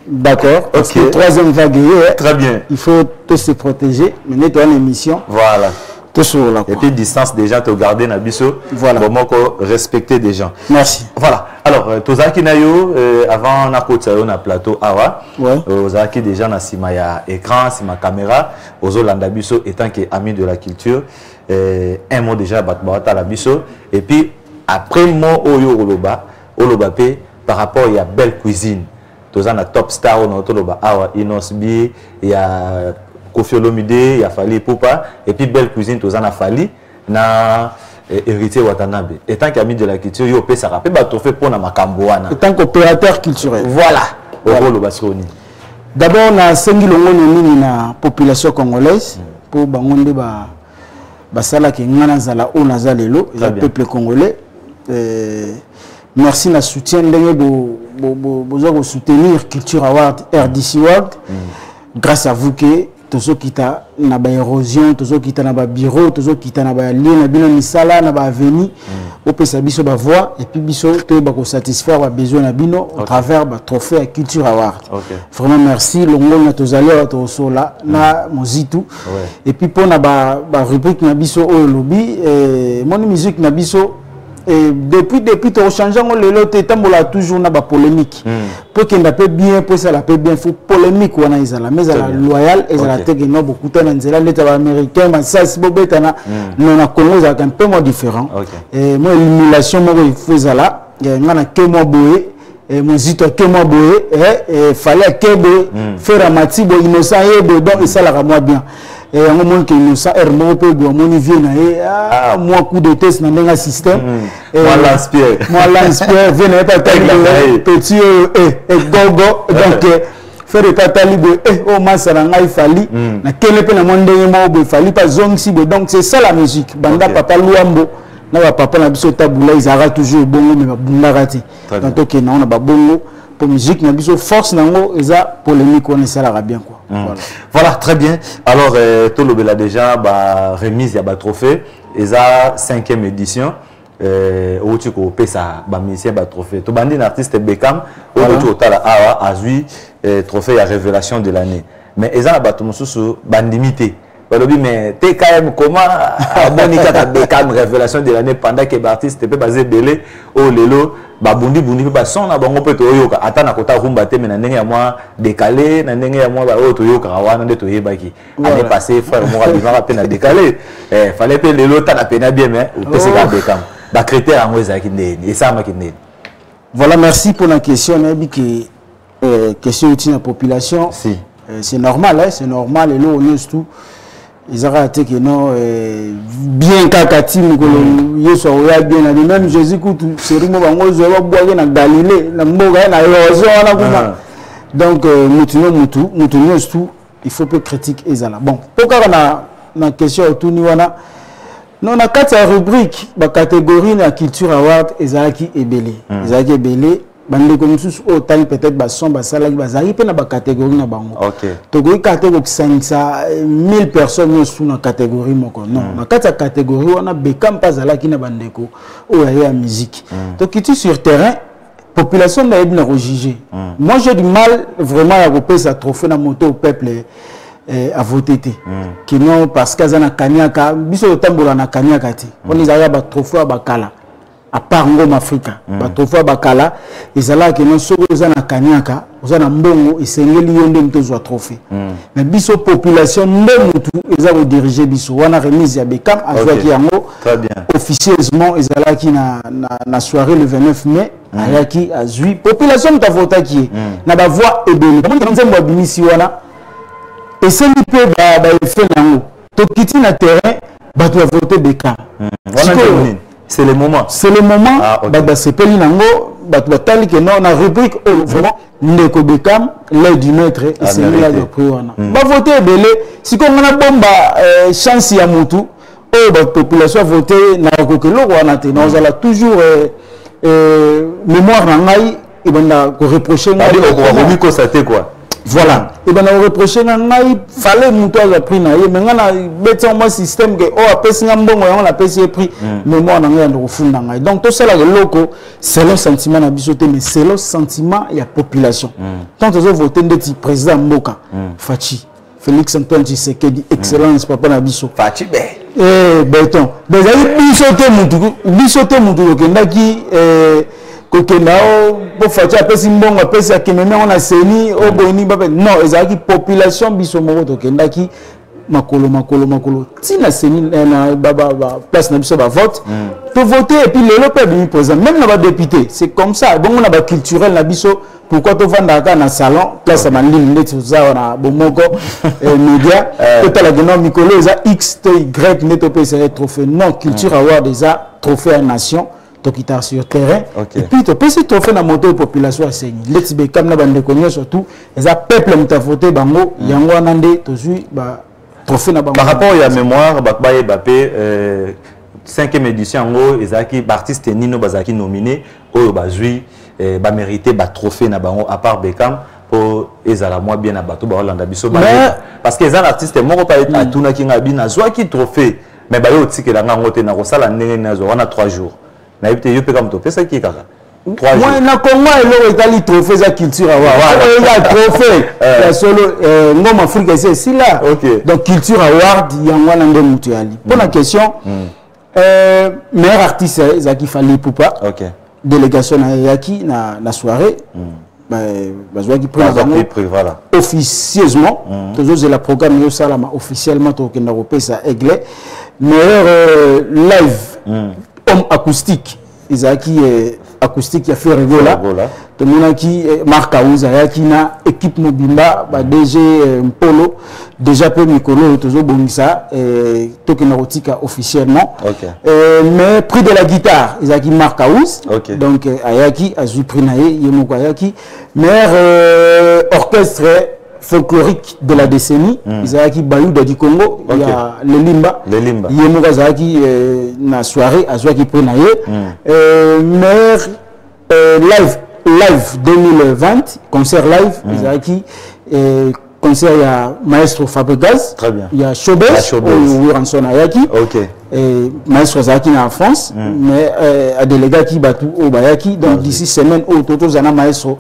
D'accord. Parce que troisième vague, très bien. Il faut tous se protéger. Mais nettoyer l'émission. Voilà. Tout sur la et puis, distance déjà, tu garder Nabiso. Voilà. Bon, respecter des gens. Merci. Voilà. Alors, Tozaki Nayo, avant Nakotsayo na plateau Awa, Tozaki déjà na Simaya écran, Sima caméra, Ozo Landabiso étant que ami de la culture. Un mot déjà Batbata la biso et puis après mot Oyo Oloba par rapport il y a belle cuisine tozan na top star on Oloba awa Inosbi il y a Kofi Olomide il y a Fali Poupa et puis belle cuisine tozan na Fali na héritier Watanabe étant qu'ami de la culture yo pe ça rappelle ba trophée pour na makambo wana étant qu'opérateur culturel voilà Oloba soni d'abord na sengi longo ni na population congolaise pour bangonde ba basala ki ngana zala o nazalelo le peuple congolais merci na soutien ndenge bo soutenir Culture Award RDC World grâce à vous que tozo kita na ba érosion tozo kita na ba bureau tozo kita na ba lien na bino misala na ba avenue o pesa biso ba voix et puis biso to ba ko satisfaire ba besoin na bino au travers ba trophée à Culture Award. Vraiment merci longo na tozali to sola na mozitu et puis pour na ba rubrique na biso o lobby mon musique na biso et depuis tu changeant le lot tambola toujours na ba polémique pour qu'il n'a pas bien pour ça la peut bien faut polémique wana izala mais la loyal ezala tege no beaucoup tana nzela leta américain mais ça c'est bobetana non na Congo ça un peu moins différent et moi l'émulation moi il faut ezala ngana ke moi boye et mon zito ke moi boye et fallait que faire amati bo innocent et donc ça la moi bien et un moment que nous ça hermo peu de mon vient na moi coup de test na ndenga système moi l'inspire venez pas petit et gogo donc faire le tatali de oh masala ngai fali na kele pe na monde mo be fali pas zong si donc c'est ça la musique banda papa luambo na papa na biso tabula ils arrêtent toujours bongo mais babunda rati donc que na on a ba bongo pour musique na biso force nango eza polémique on ça la bien quoi. Voilà, très bien. Alors Tolobela déjà ba remise ya ba trophée eza 5e édition où tu ko pesa ba musicien ba trophée to bandi artiste Beckham où tu tala awa azui trophée ya révélation de l'année mais eza na bato mosusu bandimité balobi mais TKM comment abonika ta Beckham révélation de l'année pendant que l'artiste peut baser belé au lelo ba bundi pe ba son na bango pe to yoka ata na kota rumba te mais na ndenge ya moi décalé na ndenge ya moi ba o to yoka wana nde to yebaki année passée frère moi bimaka pe na décalé fallait pe lelo ta na pena bien mais au PC ka Beckham ba critère en weza ki ndeni et ça ma ki ndeni. Voilà, merci pour la question nabi que question utile à la population si c'est normal c'est normal et là on est tout ils ont raté que non bien kakati ngolo yeso ya bien na même Jésus kutu serimo bango zo ba boye na Galilée na mboga na yozo na kuma donc mutuno tout il faut peu critique ezala bon pourquoi na question autour wana non na quatre rubrique ba catégorie na Culture Award ezala ki ebele bande comme tous autant peut-être ba son ba sala ba zari pe na ba catégorie na bango to go catégorie ça 1000 personnes sous na catégorie moko non na kata catégorie on a Beckham pas zala ki na bandeko o ya musique donc tu sur terrain population na bien rejuger moi j'ai du mal vraiment à repérer sa trophée na moto au peuple à voter. Qui non parce qu'ils ont Kanyaka, biso tambola na Kanyaka ti. On les a ba trophée bakala. À part Ngom Africa, ba trophée bakala, ils allaient que non soko za na Kanyaka, za na mbongo isengeli yonde mtozo wa trophée. Mais biso population ndemutu ils ont dirigé biso wana remise ya Bekam a joué yango. Très bien. Officieusement ils allaient qui na soirée le 29 mai. Ayaki a joué population ta voté qui na ba voix ebele. Comment nzembo abimisi wana et c'est lui peut fait nango to kiti na terrain ba tu voter Bekam. C'est le moment. C'est le moment ba sepeli nango ba tu tali que non na rubrique vraiment ndeko Bekam l'aide du maître et c'est lui le prix wana. Ba voter ebele si ko ngana bomba chance ya mutu ba population voter na kokelo wana te na ozala toujours mémoire na ngai et banda ko reprocher ngai ko constater quoi. Voilà. Et ben on reproché na ngai fallait mutu a pris na ye mais ngana beton moi système que oh apesi ngambongo on a pesi prix mémoire na ngai ndo funda ngai. Donc tout ça là loko c'est le sentiment na biso te mais c'est le sentiment ya population. Tant que voter ndeti président Mboka Fachi Félix Antoine Tshisekedi excellence papa na biso Fachi be béton mais biso te mutu okendaki kokenda po Fachi apesi mbongo apesi akememe on a seni o boni ba non ezaki population biso moko tokendaki makolo tina seni na baba place na biso ba vote to voter et puis lelo pe bimi président même na ba député c'est comme ça bon on a ba culturel na biso pourquoi to vanda ka na salon place à manli ndeti za na bomoko média total que non mikolo eza x to y neto pe c'est trophée non culture award déjà trophée à nation tokita sur terrain et puis to pesi trophée na moto population a saigné let's be comme na bande konyo surtout eza peuple muta voter bango yango nande to zui ba trophée na bango par rapport à mémoire Bakbaye Bappé 5e édition ngo ezaki artiste nino bazaki nominé oyo bazui ba mérité ba trophée na bango à part Bekam pour ezala moi bien na bato ba Hollanda biso parce que les artistes moko pa être atuna ki ngabi na zwa ki trophée mais ba yo tikela ngango te na ko sala ndenge na zo wana 3 jours na yipte yo pe kam to pesa ki kaka 3 jours moi na Congo elo etali trophée za culture award il trophée la solo Ngom Africa c'est là donc culture award yango na ndo mutu ali pour la question meilleur artiste Zaki Fali Poupa délégation na yaki na soirée bazwaki prix voilà officieusement toujours la programme yo sala officiellement to kenda kopesa aigle meilleur live homme acoustique Izaki acoustique qui a fait rigola to monaki Marc Aouza yaki na équipe mobimba ba DG Mpolo déjà peu mikolo toujours bongisa to kenda rotika officiellement mais prix de la guitare Izaki Marc Aouza donc ayaki azu prix na yemoko ayaki meilleur orchestre folklorique de la décennie Izaki Bayouda du Congo il y a le Limba yemoko Izaki na soirée azwaki prix na meilleur live 2020 concert live Izaki concert il y a Maestro Fabregas il y a Showbiz ou Ranson Ayaki Maestro Zaki en France mais à délégué qui batu au Bayaki donc d'ici semaine au Toto Zana Maestro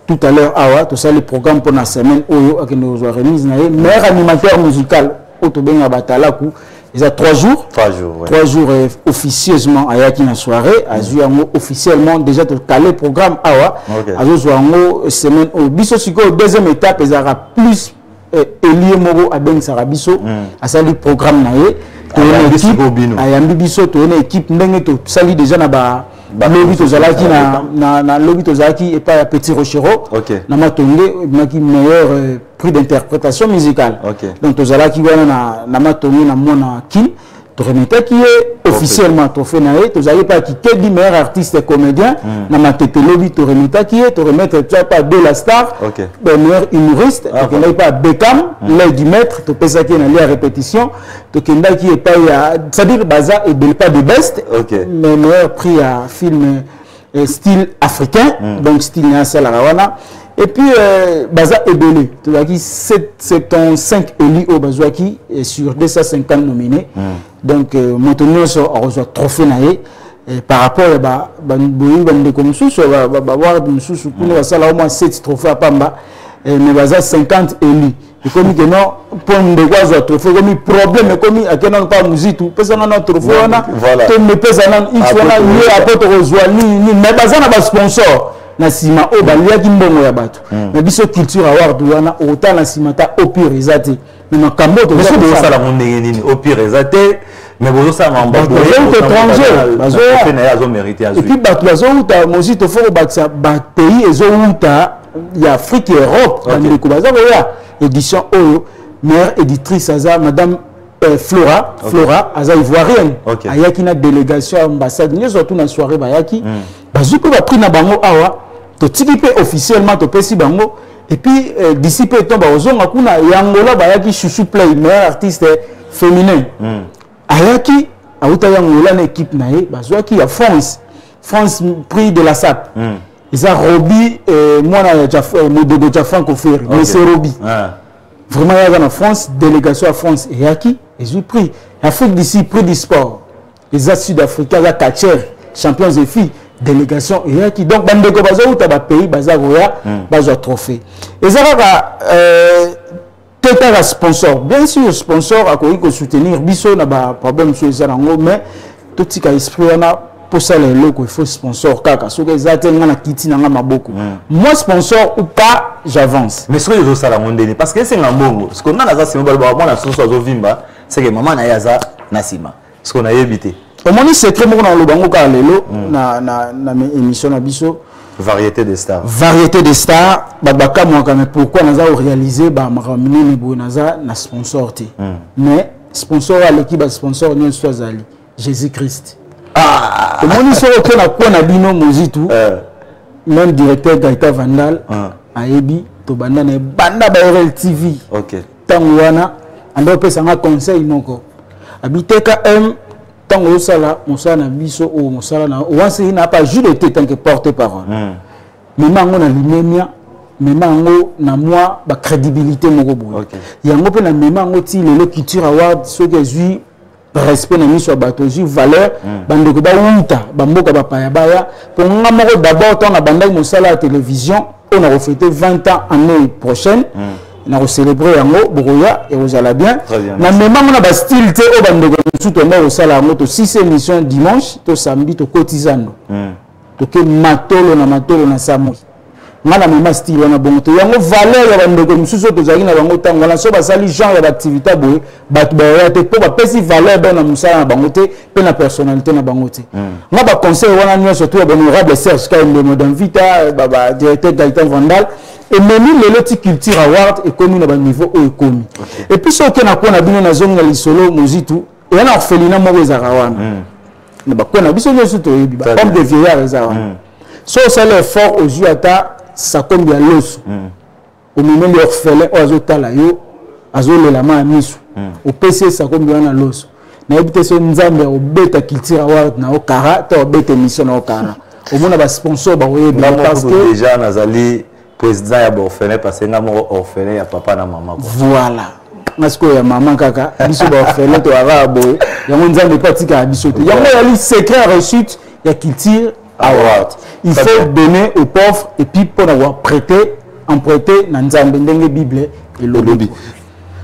tout à l'heure awa tout ça le programme pour la semaine au que nous avons remise meilleur animateur musical Otobenga Batalaku il y a 3 jours 3 jours officieusement à Yaki na soirée à Zuyango officiellement déjà tout calé programme awa à Zuyango semaine au biso siko deuxième étape il y aura plus Elie Moro à Ben Sarabiso à ça le programme naé ayambi biso to une équipe ndenge to sali déjà na ba lobby to zalaki na lobby to zalaki et pas Petit Rochero na matonge maki meilleur prix d'interprétation musicale donc to zalaki wana na matonge na mona kin to remettre qui est officiellement trophée naé to zali pas qui que dit meilleur artiste et comédien na matete lobby to remettre qui est to remettre pas de la star meilleur humoriste to n'a pas Bekam l'aide du maître to pesa qui na la répétition to kenda qui est pas c'est-à-dire baza et pas de best mais meilleur prix à film style africain donc style Nyasa Larawana et puis baza ebele to qui 75 élus au bazwaki sur 250 nominés donc Motonio so a reçu trophée naé par rapport à boyi bande comme sous ba voir sous pour ça là au moins 7 trophées à Pamba mais baza 50 élus comme que non pour de quoi ça trophée comme problème comme à quel pas musique tout parce qu'on a notre trophée on a tout me pèse en il faut na lié à porte rejoindre ni mais bazana ba sponsor na sima o ba liaki mbongo ya bato mais biso culture award wana autant na sima ta au pire ezate mais makambo to ça la monde nini au pire ezate mais vous ça m'a étranger bazo mérité et puis bato bazo uta mozi to faut batsa ba pays ezo uta ya Afrique et Europe dans ko baza ya édition oyo meilleure éditrice aza madame Flora aza ivoirienne ayaki na délégation ambassade ni surtout na soirée bayaki bazo ko ba pris na bango awa to tiki pe officiellement to pesi bango et puis d'ici peu temps bazonga kuna yangola bayaki chouchou play meilleur artiste féminin ayaki auta yangola na équipe na ye bazwaki ya France prix de la SAP ils a Roby moi na modego ja Franco Ferry mais c'est Roby vraiment il y a en France délégation à France et yaki ils ont pris Afrique d'ici prix du sport les Sud-Africains la catcher champions des filles délégation et yaki donc bandeko bazo uta ba pays bazagoya bazo trophée et ça va un sponsor bien sûr sponsor a ko soutenir biso na ba problème sur ça nango mais tout tika esprit na pour ça les locaux il faut sponsor kaka so que za tenga na kiti na maboko moi sponsor ou pas j'avance mais ce que les ça la monde parce que c'est ngambongo parce qu'on a na za sima ba na so zo vimba c'est que maman na yaza na sima parce qu'on a évité au moins secret mo na lobango ka lelo na émission na biso variété des stars babaka moi mais pourquoi naza réaliser ba makamini ni bo naza na sponsor te mais sponsor à l'équipe ba sponsor ni soazali Jésus-Christ au moins ils sont autour na quoi na bino mozitu même directeur Gaïta Vandal ayebi to banda na banda ba RL TV tango wana ando pesa nga conseil moko abiteka tango sala musana biso o musala na wansi na pas juste de tant que porte-parole mais mango na limemia mais mango na moi ba crédibilité moko boye yango pe na mango ti le culture award so que zui respect na miso batoji valeur bandeko ba unta bamboka ba paya baya pour nga moko d'abord tant na banda musala à télévision on a reflété 20 ans année prochaine na ko célébrer yango boya et vous allez bien na même on a ba style té o bandeko tout on a au sala moto 6 émissions dimanche to samedi to cotisano to ke matolo na samo ngana même style on a bon to yango valeur ya bandeko mususu to zaki na bango tango na so ba sali genre d'activité boye ba ya te po ba pesi valeur dans na musala na bango te pe na personnalité na bango te nga ba conseil wana nyo surtout honorable Serge Kaimbe Modern Vita ba directeur Gaëtan Vandal et même le loti culture award et comme na ba niveau o ekomi et puis ce que na ko na bino na zonga lisolo mozitu et na orphelinat moko ezaka wana na ba ko na biso nyo surtout yebi ba homme de vieillard ezaka wana so ça l'effort aux yeux ata ça comme bien l'os au moment de l'orphelin o azotala yo azolela ma misu au PC ça comme bien na l'os na ebite so nzambe o beta culture award na o kara to beta émission na o kara au monde ba sponsor ba oyebi parce que déjà nazali président ya orphelin parce que ngamo orphelin ya papa na maman voilà parce que ya maman kaka biso ba orphelin to ara boy yango nzambe patika biso te yango ya li secret réussite ya culture award il faut donner aux pauvres et puis pour avoir prêté emprunter na nzambe ndenge bible et le lobby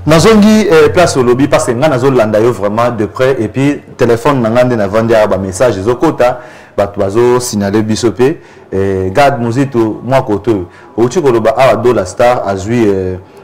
nazongi place au lobby parce que nga nazolanda yo vraiment de près et puis téléphone na ngande na vandia ba message ezokota bato bazo signaler biso pe garde muzito moi koto outi koloba awa Dollar Star azui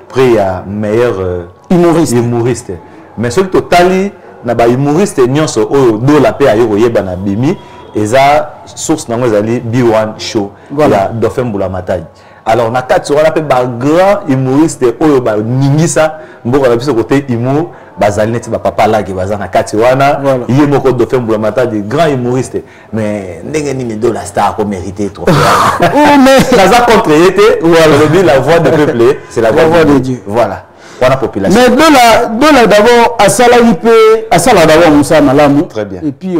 prix ya meilleur humoriste mais celui totali na ba humoriste nyonso oyo Dollar pe ayo yeba na bimi eza source nango ezali B1 show ya Dauphin Mbula Matai alors na kati on appelle ba grand humoriste oyo ba ningisa mboka na biso côté humour bazali neti ba papa lagi baza na kati wana yé moko Dauphin Mbula Matai de grand humoriste mais ndenge nini Dollar Star ko mériter trop mais ça contre été ou alors la voix de peuple c'est la voix de Dieu voilà la population mais Dollar d'abord à sala d'abord Moussa Malamu très bien et puis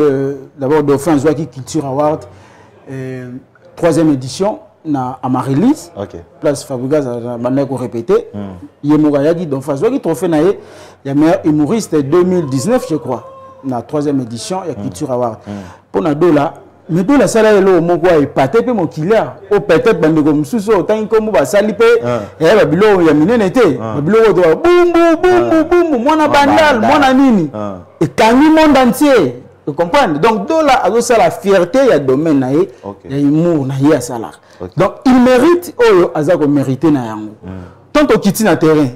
d'abord Dauphin Zouaki Culture Award 3e édition na Amaryllis place Fabregas na ko répéter yemoka yaki donc Zouaki trophée na ye ya meilleur humoriste 2019 je crois na 3e édition ya Culture Award pour na Dollar mais tout la salle est moko épaté pe mokila o peut-être bande comme suso autant comme ba sali pe et ba bilo ya minene te ba bilo to boum boum boum mona bandal mona nini et kangi monde entier vous comprenez donc do la azo ça la fierté ya domaine na ye ya humour na ye sala donc il mérite oyo azako mériter na yango tant to kiti na terrain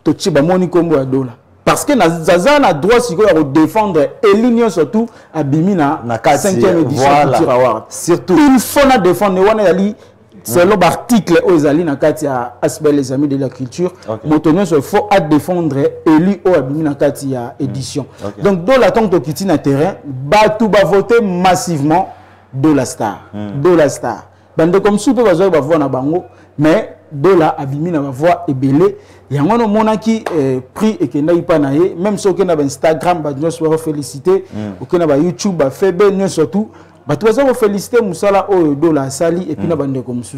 to chiba moni kombo ya dola parce que Zaza a droit de défendre Elinio surtout à Bimina na 5e édition Culture Award. Surtout il faut la défendre c'est l'article aux Zali na Katia Asbel les amis de la culture. Motonio il faut à défendre Eli au Bimina Katia édition. Donc dans la tant que Kiti na terrain, tout va voter massivement de la star. De la star. Bande comme soupe va jouer va voir na bango mais Dola abimi na voix ebele yango no monaki prix et que n'aille pas naé même si on a Instagram ba nous soit féliciter ou que na ba YouTube ba febe nous surtout ba tu vas féliciter musala o Dola sali et puis na bande comme sous.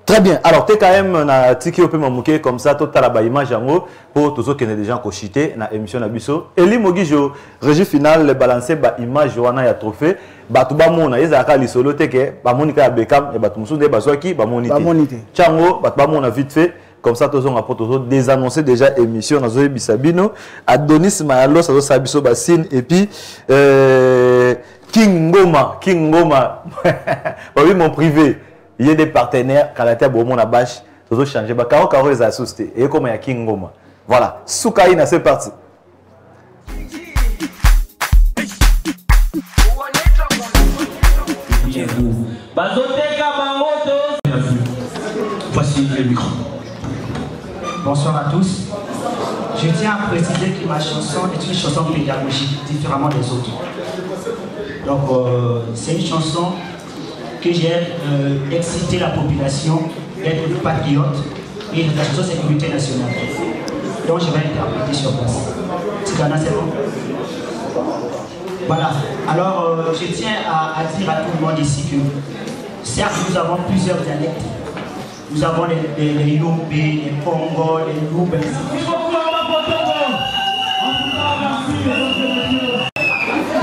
Très bien. Alors tu quand même na tiki op mamuke comme ça tout la ba image yango pour tous ceux qui des gens cochité na émission na biso Eli Mogijo régie finale le balancer ba image wana ya trophée batu ba mona ezaka li solo teke ba monika ya Beckham et batu musunde ba soki ba monité chango batu ba mona vite fait comme ça tous on rapporte désannoncer déjà émission na zoe bisabino Adonis Mayalo ça zo biso ba signe et puis King Ngoma oui mon privé il y a des partenaires caractère bon mon abache tous changer ba karo les associés et comme il y a King Ngoma voilà Soukaina c'est parti. Voici le micro. Bonsoir à tous. Je tiens à préciser que ma chanson est une chanson pédagogique, différemment des autres. Donc, c'est une chanson que j'aime exciter la population, d'être patriote, et la chanson c'est l'unité nationale. Donc, je vais interpréter sur place. C'est bon. Voilà. Alors, je tiens à dire à tout le monde ici que, certes, nous avons plusieurs dialectes. Nous avons les Yombé, les Congo, les Loubes.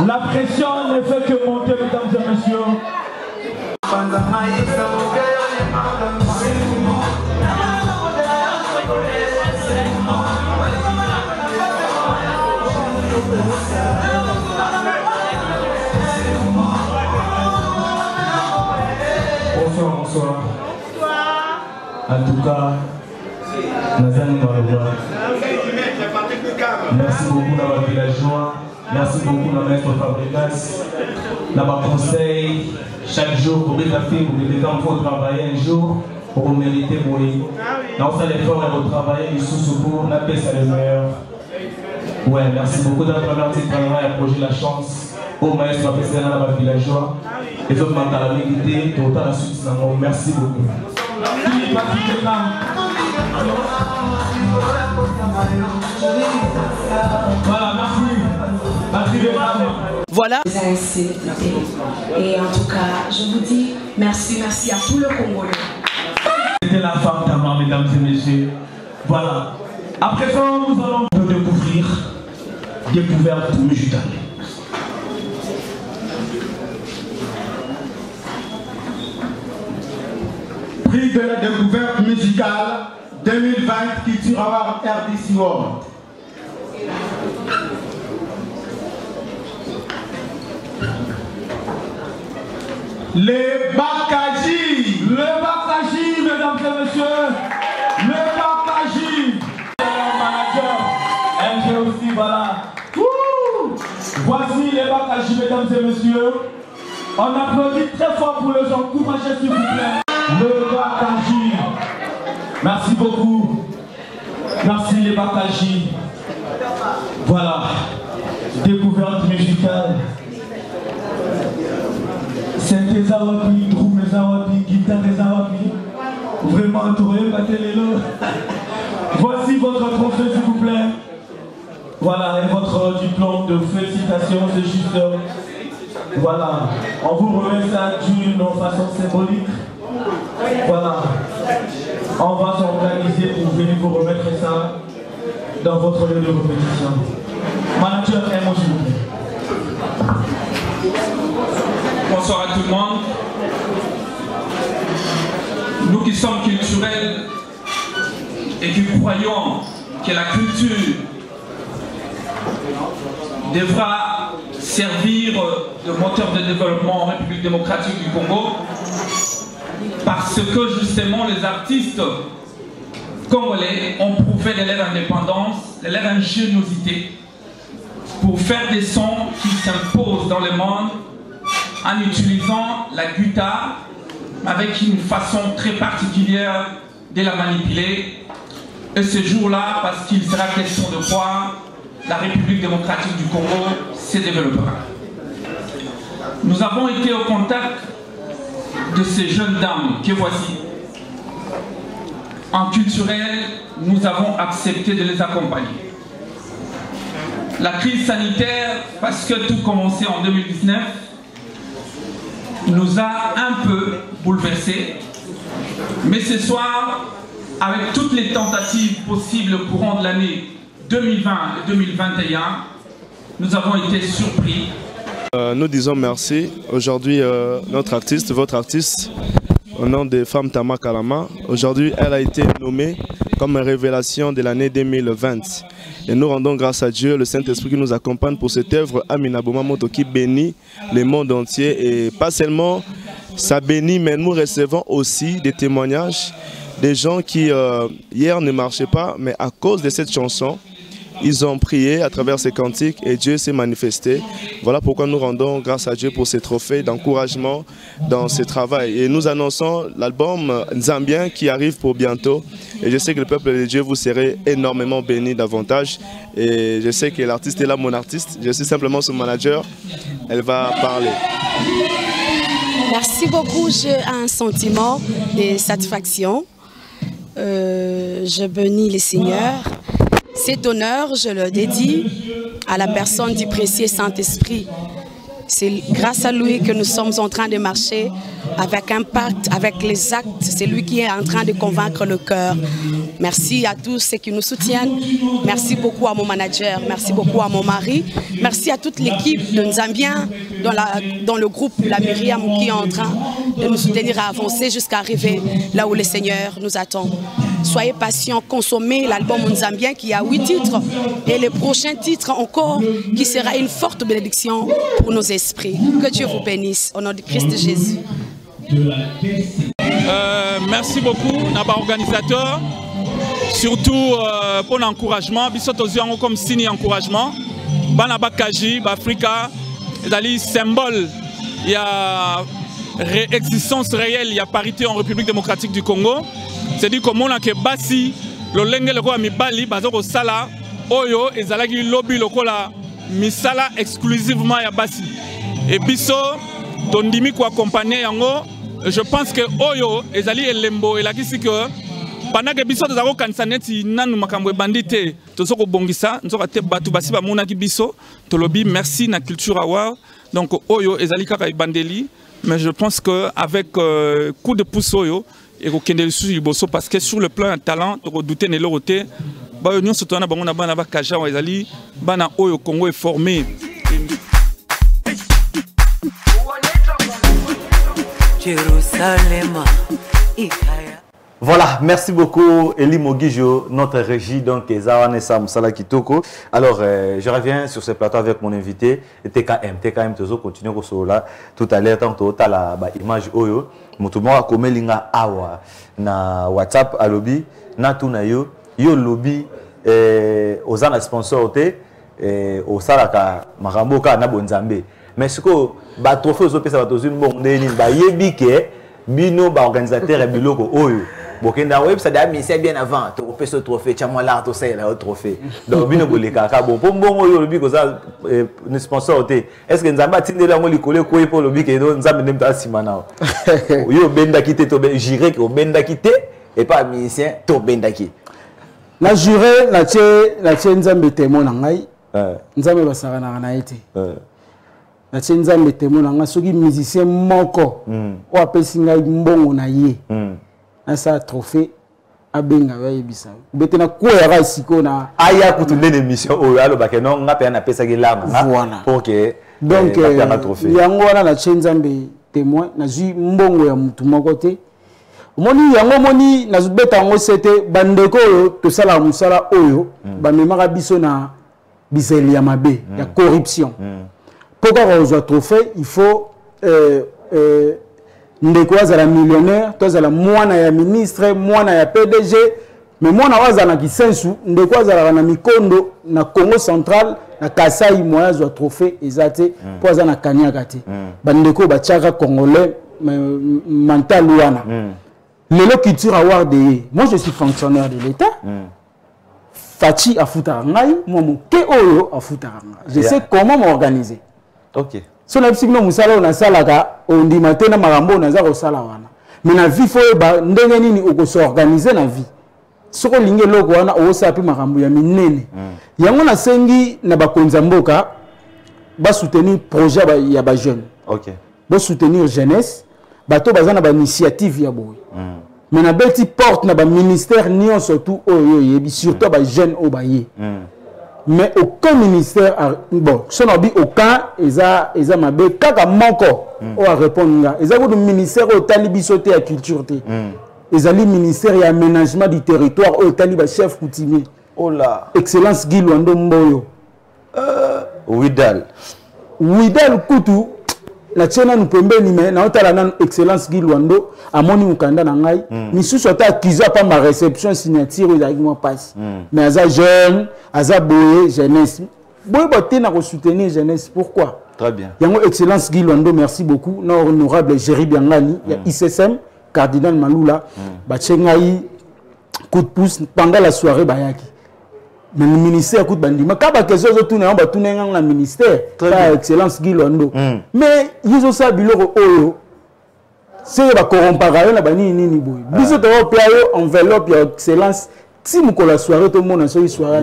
La pression ne fait que monter, mesdames et messieurs. Bonsoir. En tout cas, merci beaucoup à ma villageois, merci beaucoup à maître Fabregas, à ma conseil, chaque jour pour les affaires, pour les enfants travailler un jour, pour mériter pour les. Dans ça l'effort et retravailler, ils sont secours, la paix c'est le meilleur. Ouais, merci beaucoup d'avoir traversé le travail et projet la chance. Au maître Fabregas, à ma villageois, et autres membres à la vérité, tout à la suite, merci beaucoup. Voilà, voilà. Et en tout cas, je vous dis merci à tout le Congolais. C'était la femme d'Amar, mesdames et messieurs. Voilà. À présent, nous allons découvrir découverte musicale. Prix de la découverte musicale 2020 Culture Award RDC World. Les Bakaji. Le Bakaji, mesdames et messieurs. Le Bakaji. Manager. MG aussi, voilà. Voici les Bakaji, mesdames et messieurs. On applaudit très fort pour les encourager, s'il vous plaît. Le Bakaji. Merci beaucoup. Merci les Bakaji. Voilà. Découverte musicale. Synthé Zawapi, drum Zawapi, guitare Zawapi. Vraiment entouré, battez-les-le. Voici votre trophée, s'il vous plaît. Voilà, et votre diplôme de félicitations, c'est juste. Voilà, on vous remet ça d'une façon symbolique. Voilà, on va s'organiser pour venir vous remettre ça dans votre lieu de compétition. Manager, un mot s'il vous plaît. Bonsoir à tout le monde. Nous qui sommes culturels et qui croyons que la culture devra servir de moteur de développement en République démocratique du Congo, parce que justement les artistes congolais ont prouvé de leur indépendance, de leur ingéniosité pour faire des sons qui s'imposent dans le monde en utilisant la guitare avec une façon très particulière de la manipuler. Et ce jour-là, parce qu'il sera question de quoi la République démocratique du Congo se développera. Nous avons été au contact de ces jeunes dames que voici. En culturel, nous avons accepté de les accompagner. La crise sanitaire, parce que tout commençait en 2019, nous a un peu bouleversés. Mais ce soir, avec toutes les tentatives possibles au courant de l'année 2020 et 2021, nous avons été surpris. Nous disons merci. Aujourd'hui, notre artiste, votre artiste, au nom de Femme Tama Kalama, aujourd'hui, elle a été nommée comme révélation de l'année 2020. Et nous rendons grâce à Dieu, le Saint-Esprit qui nous accompagne pour cette œuvre Amina Boma Moto qui bénit le monde entier. Et pas seulement ça bénit, mais nous recevons aussi des témoignages des gens qui hier ne marchaient pas, mais à cause de cette chanson, ils ont prié à travers ces cantiques et Dieu s'est manifesté. Voilà pourquoi nous rendons grâce à Dieu pour ces trophées d'encouragement dans ce travail. Et nous annonçons l'album Nzambien qui arrive pour bientôt. Et je sais que le peuple de Dieu, vous serez énormément bénis davantage. Et je sais que l'artiste est là, mon artiste. Je suis simplement son manager. Elle va parler. Merci beaucoup. J'ai un sentiment de satisfaction. Je bénis les seigneurs. Cet honneur, je le dédie à la personne du précieux Saint-Esprit. C'est grâce à lui que nous sommes en train de marcher avec impact, avec les actes. C'est lui qui est en train de convaincre le cœur. Merci à tous ceux qui nous soutiennent. Merci beaucoup à mon manager. Merci beaucoup à mon mari. Merci à toute l'équipe de Nzambien, dans le groupe La Myriam qui est en train de nous soutenir à avancer jusqu'à arriver là où le Seigneur nous attend. Soyez patients, consommez l'album Nzambien qui a 8 titres et le prochain titre encore qui sera une forte bénédiction pour nos esprits. Que Dieu vous bénisse au nom de Christ Jésus. Merci beaucoup à l'organisateur, surtout pour l'encouragement. Bisous comme signe d'encouragement. Banaba Kaji, Africa, c'est symbole. Il y a existence réelle, il y a parité en République démocratique du Congo. C'est-à-dire que mon que basi le lenge le ko mibali bazoko sala oyo ezalaki lobby lokola misala exclusivement ya basi et biso tondimi ko accompagner yango. Je pense que oyo ezali elembo elakisi que pendant que biso tozako kanisa neti nanu makambo bandité tozoko bongisa nzoka te batu basi ba monaki biso to lobby merci na culture award donc oyo ezali kaka ibandeli. Mais je pense qu'avec coup de pouce oyo et parce que sur le plan talent, redouter ne l'autre, nous sommes en train de Kaja ou Ezali, bana oyo Congo est formé. Jérusalem, Ikaya. Voilà, merci beaucoup Eli Mogijo, notre régie, donc Ezawanessa Moussala Kitoko. Alors, je reviens sur ce plateau avec mon invité, TKM. TKM, toujours continue là. Tout à l'heure, tant que la image Oyo, Moutouma Komelinga Awa, na WhatsApp à lobby, na tuna yo lobby, aux sponsor au Salaka, Maramboka, na Bonzambe. Mais ce que, trophée aux opérations, yebike, bino, organisateur et biloko Oyo. Bokenda web ça a mis bien avant tu opé ce trophée chamala to ça le trophée donc bino boleka ka bon bongo yo lobi ko ça ne sponsor te est-ce que nzamba tindela ngo likole ko pour lobi ke do nzamba nemta simana yo benda kité to juré ko benda kité et pas musicien to benda ki la juré la tie nzamba témoin ngai nzamba basara na été la tie nzamba témoin ngai soki musicien moko o apesi ngai mbongo na ye ça trophée abenga yebisa betena ko ya siko na aya kutunde émission o alo bakeno nga pe na pesa gelama voilà OK Donc yango wana na Chenzambe témoin na zui mbongo ya mutu moko te. Moni yango moni na zubeta yango c'était bandeko oyo to sala musala oyo bamemaka biso na biseli ya mabe ya corruption. Pourquoi on trophée il faut ndeko azala millionnaire, to azala mwana ya ministre, mwana ya PDG, mais mwana wazala ki sensu ndeko azala na mikondo na Congo central na Kasai moya zo trophée ezate po azana kanyaka te. Bandeko bachaka congolais mental wana. Lelo culture award de moi je suis fonctionnaire de l'État. Fachi afuta ngai, moi moke oyo afuta ngai. Je sais comment m'organiser. OK. So na bisino musala na salaka ondi matena marambo na za ko sala wana. Mais na vie faut ba ndenge nini oko s'organiser na vie. Soko linge loko wana o sapi marambo ya minene. Yango na sengi na bakonza mboka ba soutenir projet ya ba jeune. OK. Ba soutenir jeunesse, bato bazana ba initiative ya boy. Mais na beti porte na ba ministère nion surtout oyo yebi surtout ba jeune o ba ye. Mais aucun ministère bon son obi aucun eza mabe kaka moko o a répondre eza ko ministère au tali bisoté ya culture te. Ezali ministère ya aménagement du territoire au tali ba chef coutumier. Oh là, excellence Guy Luando Mboyo. Widal kutu la tchena nous pembe ni mais na otala na excellence Guy Luando amoni mukanda na ngai misusu ata akiza pa ma réception signature ezaki mo passe mais aza jeune aza boye jeunesse boye boté na ko soutenir jeunesse pourquoi très bien yango excellence Guy Luando merci beaucoup na honorable Jerry Biangani ya ICSM cardinal Malula ba tchengai coup de pouce pendant la soirée bayaki. Mais le ministère coûte bandima. Quand il y a des gens qui ont un ministère, par excellence Guy Luando. Mais ils ont ça, c'est la corrompara, la bani ni boy. Biso to playo enveloppe ya excellence. Si mukolo la soirée tout le monde a soirée soirée.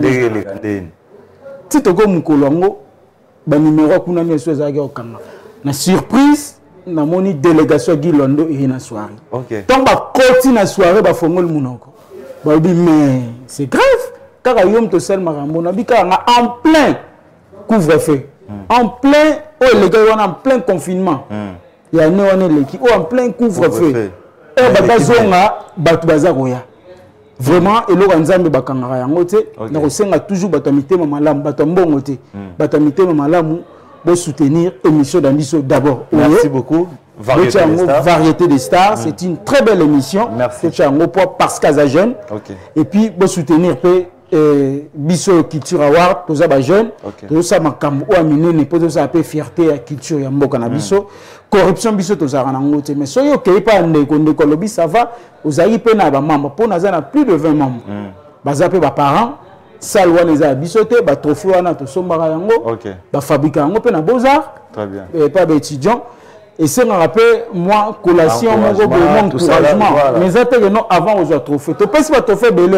Si to go mukolo ngo ba numéro kuna ni so za ga okanga. Na surprise na moni délégation Guy Luando et na soirée. OK. Donc ba koti na soirée ba fongol munoko. Ba bi mais c'est grave. Car Yom Tosel Marambo, en plein couvre-feu, en plein, les gars, en plein confinement. Il y a en plein couvre-feu. Vraiment, et l'organisme de Bakangara Yangote, nous toujours batamité malam, batambongote, batamité malam, pour soutenir l'émission d'Andiso d'abord. Merci beaucoup. Variété des stars, c'est une très belle émission. Merci. Parce qu'à jeune. Et puis, pour soutenir Biso Culture Award, tous les jeunes, tous ça makambo ou amine ne peut ça appeler fierté à culture ya mboka na biso, corruption biso tous ça ranangote mais soyo ke pa ndeko kolobi ça va, aux ayi pe na ba membres, pour na plus de 20 membres. Bazape ba parents, salwa neza biso te, ba trophée wana to sombara yango, ba fabriquer yango pe na beaux-arts. Très bien. Et pas ba étudiants. Et c'est me rappelle moi collation mon encouragement. Mais ça que non avant aux trophées. To pesi ba trophée belé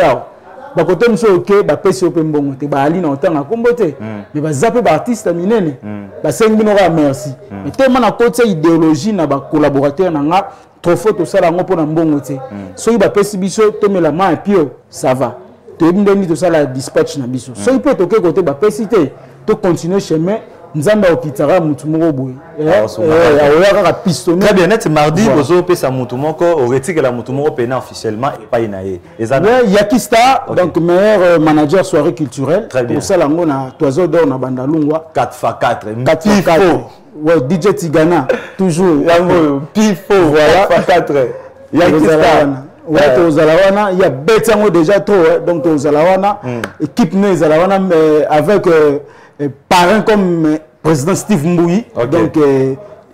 ba côté monsieur OK ba pesi open bongo te ba ali na otanga kombote mais ba zape ba artiste minene ba sengi no merci mais tellement na côté idéologie na ba collaborateur na nga trophée to sala ngo pona mbongo te so ba pesi biso to mela ma et puis ça va to ndeni to sala dispatch na biso so peut to côté ba pesi te to continuer chemin nzamba okitara mutu moko boye très bien net mardi bozo pesa mutu moko oretike la mutu moko pena officiellement et pas inaye Yakista donc meilleur manager soirée culturelle pour ça lango na toiseau d'or na bandalungwa 4x4 4x4 ouais DJ Tigana toujours yango pifo voilà 4x4 Yakista ouais tozalawana il y a betango déjà trop donc tozalawana équipe ne zalawana mais avec parrain comme président Steve Mbouyi, donc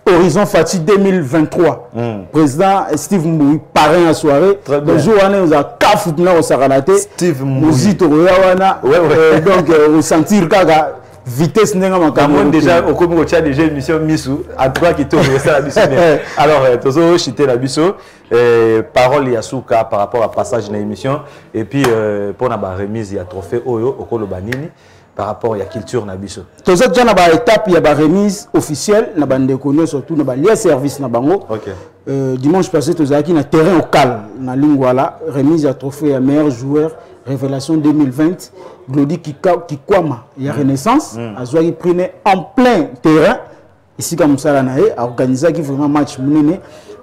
Horizon Fati 2023. Président Steve Mbouyi, parrain à soirée. Le jour où on a café au Saranaté, Steve Mbouyi. Donc, ressentir la vitesse de déjà, au Congo, tu as déjà une mission Missou, à toi qui tourne la mission. Alors, Tozo, chité la biso, parole Yasuka par rapport à passage de l'émission, et puis pour la remise, il y a trophée Oyo, au Kolobanini. Par rapport à la culture nabiso. Tous ces gens na étape il y a ba remise officielle na bande connu surtout na ba lié service na bango. Dimanche passé tous aki na terrain au calme na lingwala remise à trophée à meilleur joueur révélation 2020 Glody Kikwama il y a Renaissance a joué prix en plein terrain ici comme ça na ye organiser qui vraiment match munene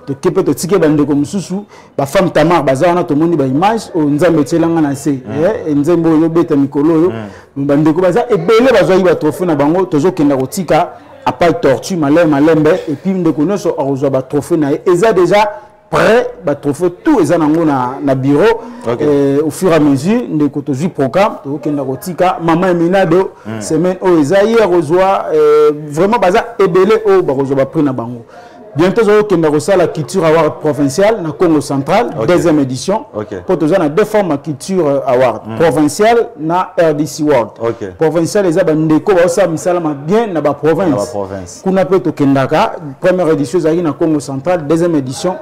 to kepe to tike bande comme susu ba femme Tamar bazana to moni ba image o nzambe tselanga na se nzembo yo beta mikolo yo bande ko baza ebele bazwa ba trophée na bango tozo kenda kotika a pas tortue malembe et puis ndeko nyonso arozwa ba trophée na ye eza déjà prêt ba trophée tout eza nango na bureau au fur et à mesure ndeko tozi programme to kenda kotika mama Eminado semaine o eza hier rozwa vraiment baza ebele o ba rozwa ba prix na bango. Bientôt, nous allons la culture award provinciale dans Congo central, deuxième édition. Pour nous avons deux formes de culture award provinciale na RDC World. Provincial les abandeko ça misalama bien na ba province. Kuna peto kendaka première édition zaki na Congo central, deuxième édition.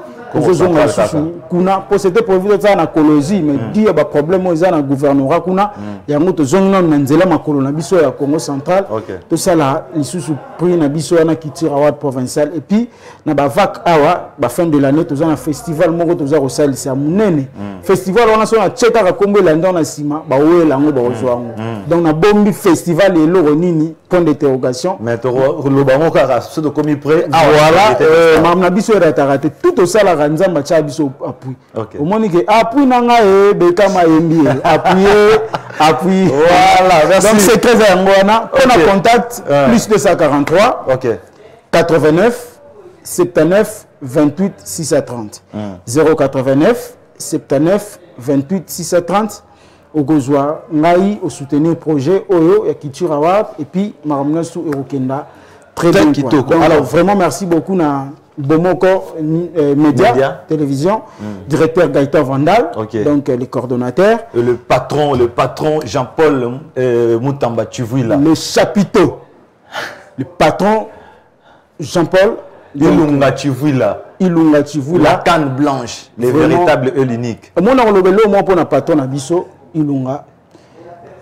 Kuna pour cette province na Colosie mais dit ba problème aux na gouvernorat kuna ya moto zonga na nzela makolo na biso ya Congo central. Tout ça là lisusu prix na biso na culture award provincial et puis na ba vac awa ba fin de l'année tous un festival moko tous a salisa munene festival on a so na cheka ka kombo landa na sima ba wela ngo ba ozwango donc na bombi festival et loro nini point d'interrogation mais to lo bango ka so de komi prêt voilà mam na biso era raté tout au sala nzamba cha biso appui au moni que appui nanga e be kama embi appui voilà merci donc c'est très ngona on a contact plus 243 89 79 28 630 089 79 28 630 au Gozwa ngai au soutenir projet Oyo et Culture Award et puis maramna sou Erokenda très bien alors vraiment merci beaucoup na Bomoko média télévision directeur Gaëtan Vandal donc les coordonnateurs et le patron Jean-Paul Moutamba Tchivouila le chapiteau le patron Jean-Paul Ilunga Chivouila. La canne blanche, les véritables œufs uniques. Mon on moi pour na patron na biso Ilunga.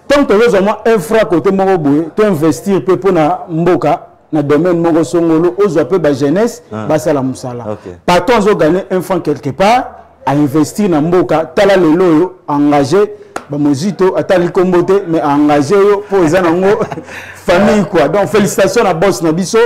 Tant que nous avons un frère côté moko boye, to investir peu pour na mboka na domaine moko songolo ozo peu ba jeunesse ba sala musala. Patron zo gagner un franc quelque part à investir na mboka tala lelo yo engagé ba mozito atali kombote mais engagé yo pour ezanango famille quoi. Donc félicitations à boss na biso.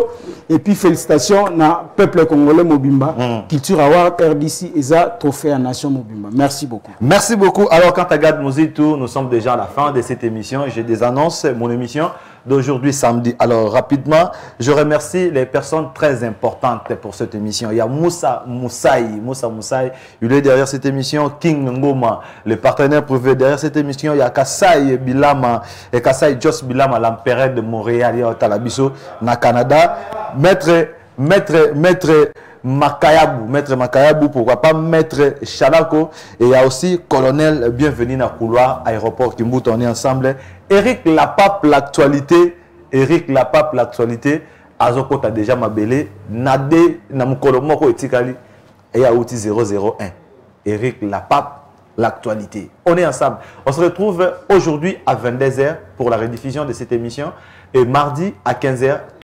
Et puis félicitations na peuple congolais Mobimba, Culture Award RDC ESA Trophée à Nation Mobimba. Merci beaucoup. Merci beaucoup. Alors quand tu Gad Mozito, nous sommes déjà à la fin de cette émission. J'ai des annonces, mon émission d'aujourd'hui samedi. Alors rapidement, je remercie les personnes très importantes pour cette émission. Il y a Moussa Moussaï, il est derrière cette émission. King Ngoma, le partenaire privé derrière cette émission. Il y a Kassai Bilama et Kassai Jos Bilama, l'empereur de Montréal, il y a Talabiso, na Canada. Maître Makayabou, pourquoi pas Maître Chalako, et il y a aussi Colonel Bienvenue à Couloir, aéroport Kimbout, on est ensemble. Eric Lapape, l'actualité, Azoko a déjà mabélé, Nadé Namukolomoko Etikali, et à outil 001. Eric Lapape, l'actualité. On est ensemble. On se retrouve aujourd'hui à 22h pour la rediffusion de cette émission et mardi à 15h.